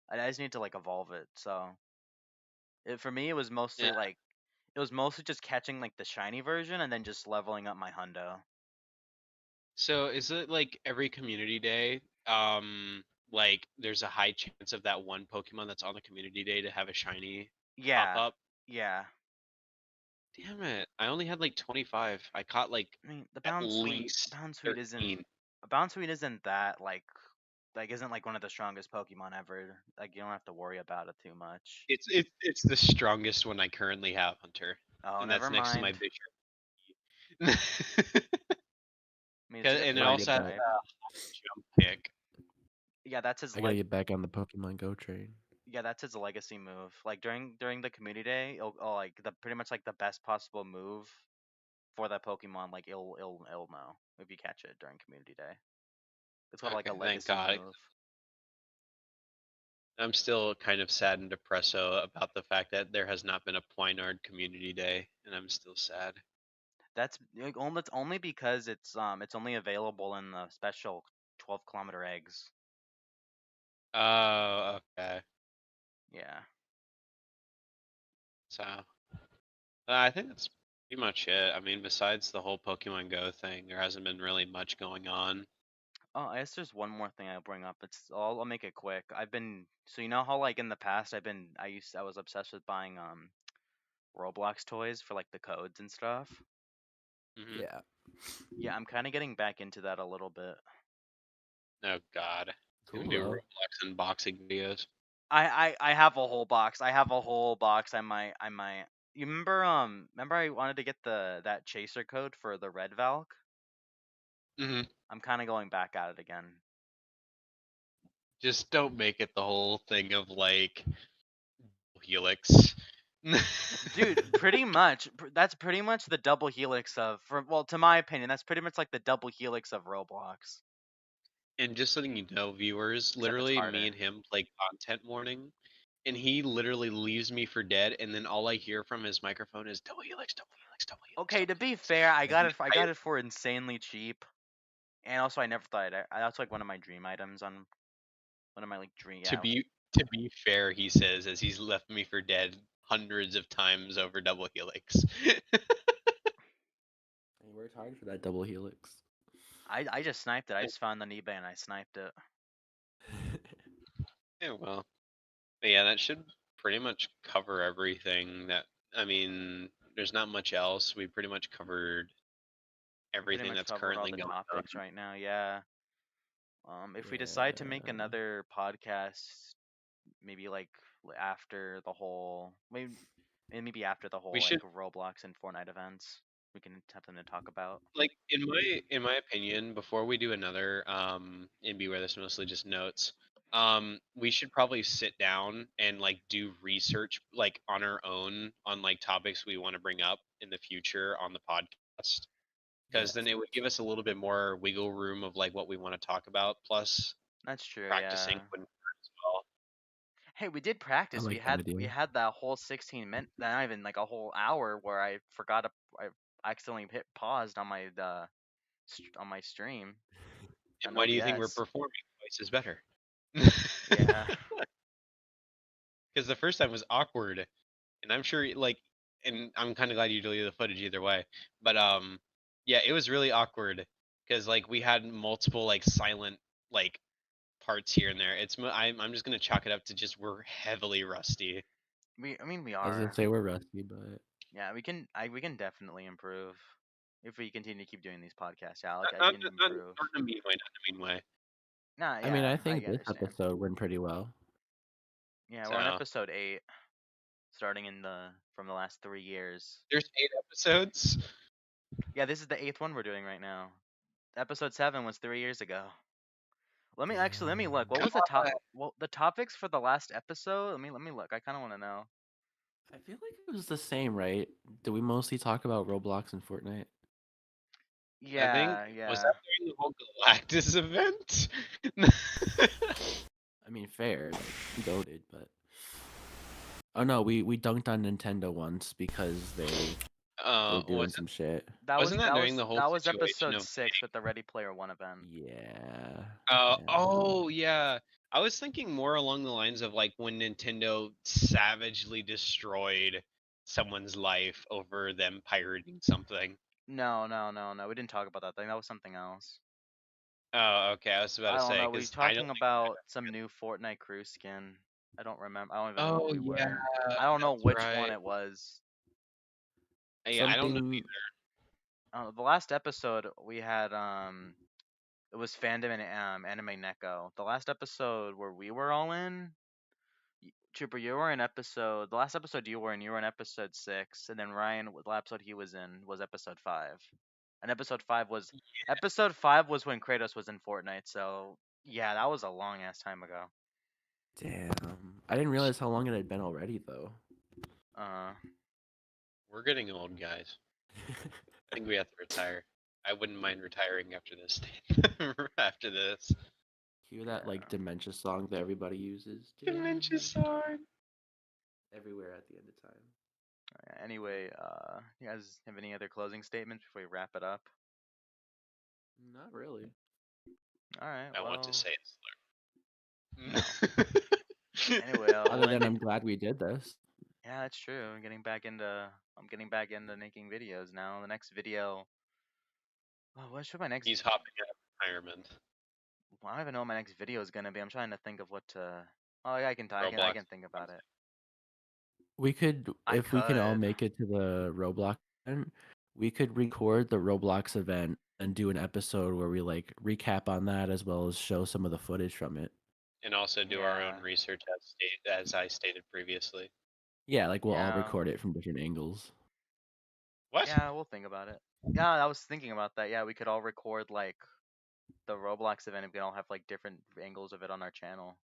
I just need to like evolve it. So for me, Yeah. it was mostly just catching like the shiny version and then just leveling up my hundo. So is it like every community day? Like there's a high chance of that one Pokemon that's on the community day to have a shiny pop Yeah, up? yeah. Damn it. I only had like 25. I caught like I mean, at least Bound Suite 13. isn't that like isn't like one of the strongest Pokemon ever. Like you don't have to worry about it too much. It's the strongest one I currently have, Hunter. Oh, And never that's next to my mind. Bishop. I mean, it's a good And I it gotta fighting get also has back. type. a jump kick. Yeah, that's his I gotta get back on the Pokemon Go train. yeah, that's his legacy move. Like during the community day, it'll like the pretty much like the best possible move for that Pokemon, like it'll know if you catch it during Community Day. It's called like a Okay, thank legacy God. move. I'm still kind of sad and depresso about the fact that there has not been a Poinard Community Day, and I'm still sad. That's only because it's only available in the special 12-kilometer eggs. Oh, okay. Yeah. So I think that's pretty much it. I mean, besides the whole Pokemon Go thing, there hasn't been really much going on. Oh, I guess there's one more thing I'll bring up. I'll make it quick. So you know how like in the past I was obsessed with buying Roblox toys for like the codes and stuff. Hmm. Yeah. Yeah, I'm kind of getting back into that a little bit. Oh God, gonna Cool do though. Roblox unboxing videos. I have a whole box. I have a whole box. I might. You remember I wanted to get that chaser code for the red Valk? Hmm. I'm kind of going back at it again. Just don't make it the whole thing of like Helix. Dude, pretty much. That's pretty much the double helix well, to my opinion, that's pretty much like the double helix of Roblox, And just letting you know, viewers, except it's literally me harder. and him play content morning, and he literally leaves me for dead, and then all I hear from his microphone is double helix, double helix, double helix, Okay, double to be helix. fair, And I got it for insanely cheap, and also I never thought that's like one of my dream items on one of my like dream. to Yeah, be fair, he says as he's left me for dead hundreds of times over double helix. I worked hard for that double helix. I just sniped it. I just found it on eBay and I sniped it. Yeah, well, but yeah, that should pretty much cover everything. That I mean, there's not much else. We pretty much covered We pretty everything much that's covered all currently the going topics on. right now. Yeah. If we decide to make Yeah. another podcast, maybe like after the whole, maybe after the We whole like should Roblox and Fortnite events, we can have something to talk about. like in my opinion, before we do another and beware this mostly just notes, we should probably sit down and like do research like on our own on like topics we want to bring up in the future on the podcast, because Yes. then it would give us a little bit more wiggle room of like what we want to talk about, plus That's true. practicing Yeah. wouldn't hurt as well. Hey, we did I practice. like that We idea. had that whole 16 minute, not even like a whole hour, where I accidentally hit paused on on my stream And on why do you think we're OBS. performing twice as better? Yeah. Because the first time was awkward, and I'm sure like, and I'm kind of glad you deleted the footage either way. But yeah, it was really awkward because like we had multiple like silent like parts here and there. I'm just gonna chalk it up to just we're heavily rusty. I mean, we I was gonna are. say we're rusty, but Yeah, we can definitely improve if we continue to keep doing these podcasts. Yeah, Not, I not, can not, improve. not in a mean way, not in a mean way. Nah, I mean, yeah, I I think this understand. episode went pretty well. Yeah, we're on So episode 8, starting from the last 3 years. there's 8 episodes. Yeah, this is the 8th one we're doing right now. Episode 7 was 3 years ago. Let me look. Damn. What Come was the top? on. Well, the topics for the last episode. Let me look. I kind of want to know. I feel like it was the same, right? Did we mostly talk about Roblox and Fortnite? I think Yeah, was yeah. that during the whole Galactus event? I mean, fair, like goaded, but oh no, we dunked on Nintendo once because they were doing Was some shit. wasn't that during the whole That was situation episode of 6 with the Ready Player One event. Yeah, uh yeah, oh yeah. I was thinking more along the lines of like when Nintendo savagely destroyed someone's life over them pirating something. No, no, no, no. We didn't talk about that thing. That was something else. Oh, okay. I was about I to don't say know. We because I don't talking think. about some new Fortnite crew skin. I don't remember. I don't even know what Oh we yeah, were. I don't know that's which one right. it was. Yeah, I don't know something. either. The last episode we had it was fandom and anime neko. The last episode where we were all in, Trooper, you were in episode. The last episode you were in episode 6, and then Ryan, the episode he was in was episode 5. And episode 5 was when Kratos was in Fortnite. So yeah, that was a long ass time ago. Damn, I didn't realize how long it had been already, though. Uh, We're getting old, guys. think we have to retire. I wouldn't mind retiring after this. After this. Cue that like Yeah. dementia song that everybody uses. Dementia song. Everywhere at the end of time. Anyway, you guys have any other closing statements before we wrap it up? Not really. All right. I want to Well, say no. it. Anyway, Other we'll than end it. I'm glad we did this. Yeah, that's true. I'm getting back into making videos now. The next video. Oh, what should my next? He's hopping out of retirement. Well, I don't even know what my next video is gonna be. I'm trying to think of what to. Oh, yeah, I Roblox. can think about it. We could, I if we can all could. make it to the Roblox event, we could record the Roblox event and do an episode where we like recap on that as well as show some of the footage from it. And also do our own Yeah. research as I stated previously. Yeah, like we'll all Yeah. record it from different angles. What? Yeah, we'll think about it. Yeah, I was thinking about that. Yeah, we could all record like the Roblox event and we can all have like different angles of it on our channel.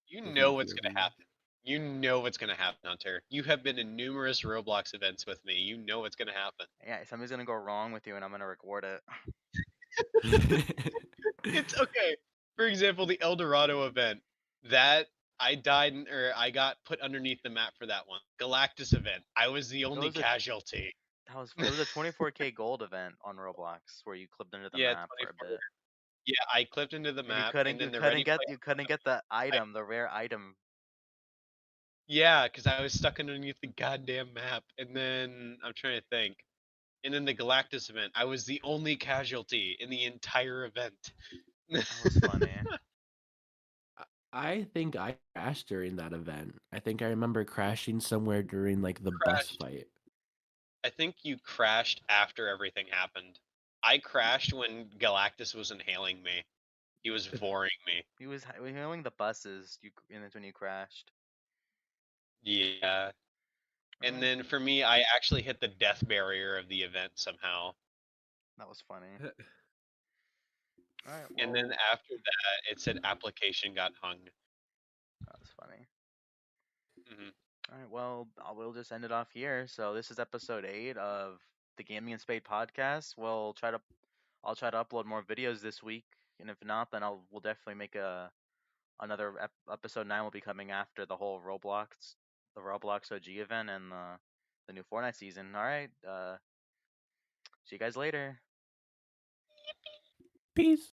You know Different what's gonna POVs. happen. You know what's gonna happen, Hunter. You have been in numerous Roblox events with me. You know what's gonna happen. Yeah, something's gonna go wrong with you and I'm gonna record it. It's okay. For example, the El Dorado event. That I died or I got put underneath the map for that one. Galactus event. I was the It only was a casualty. it was a 24K gold event on Roblox where you clipped under the Yeah, map for a 24. bit. Yeah, I clipped into the And map, and then the you couldn't get the item, the rare item. yeah, because I was stuck underneath the goddamn map, and then I'm trying to think, and then the Galactus event, I was the only casualty in the entire event. That was funny. I think I crashed during that event. I think I remember crashing somewhere during like the bus Crashed. fight. I think you crashed after everything happened. I crashed when Galactus was inhaling me. He was voring me. He was hailing the buses. And that's when you crashed. Yeah. And Alright, then for me, I actually hit the death barrier of the event somehow. that was funny. Alright, And then well, after that, it said application got hung. that was funny. Hmm. Alright, well, we'll just end it off here. So this is episode 8 of the Gaming and Spade podcast. I'll try to upload more videos this week, and if not, then we'll definitely make another episode 9 will be coming after the Roblox OG event and the new Fortnite season. All right, see you guys later. Peace.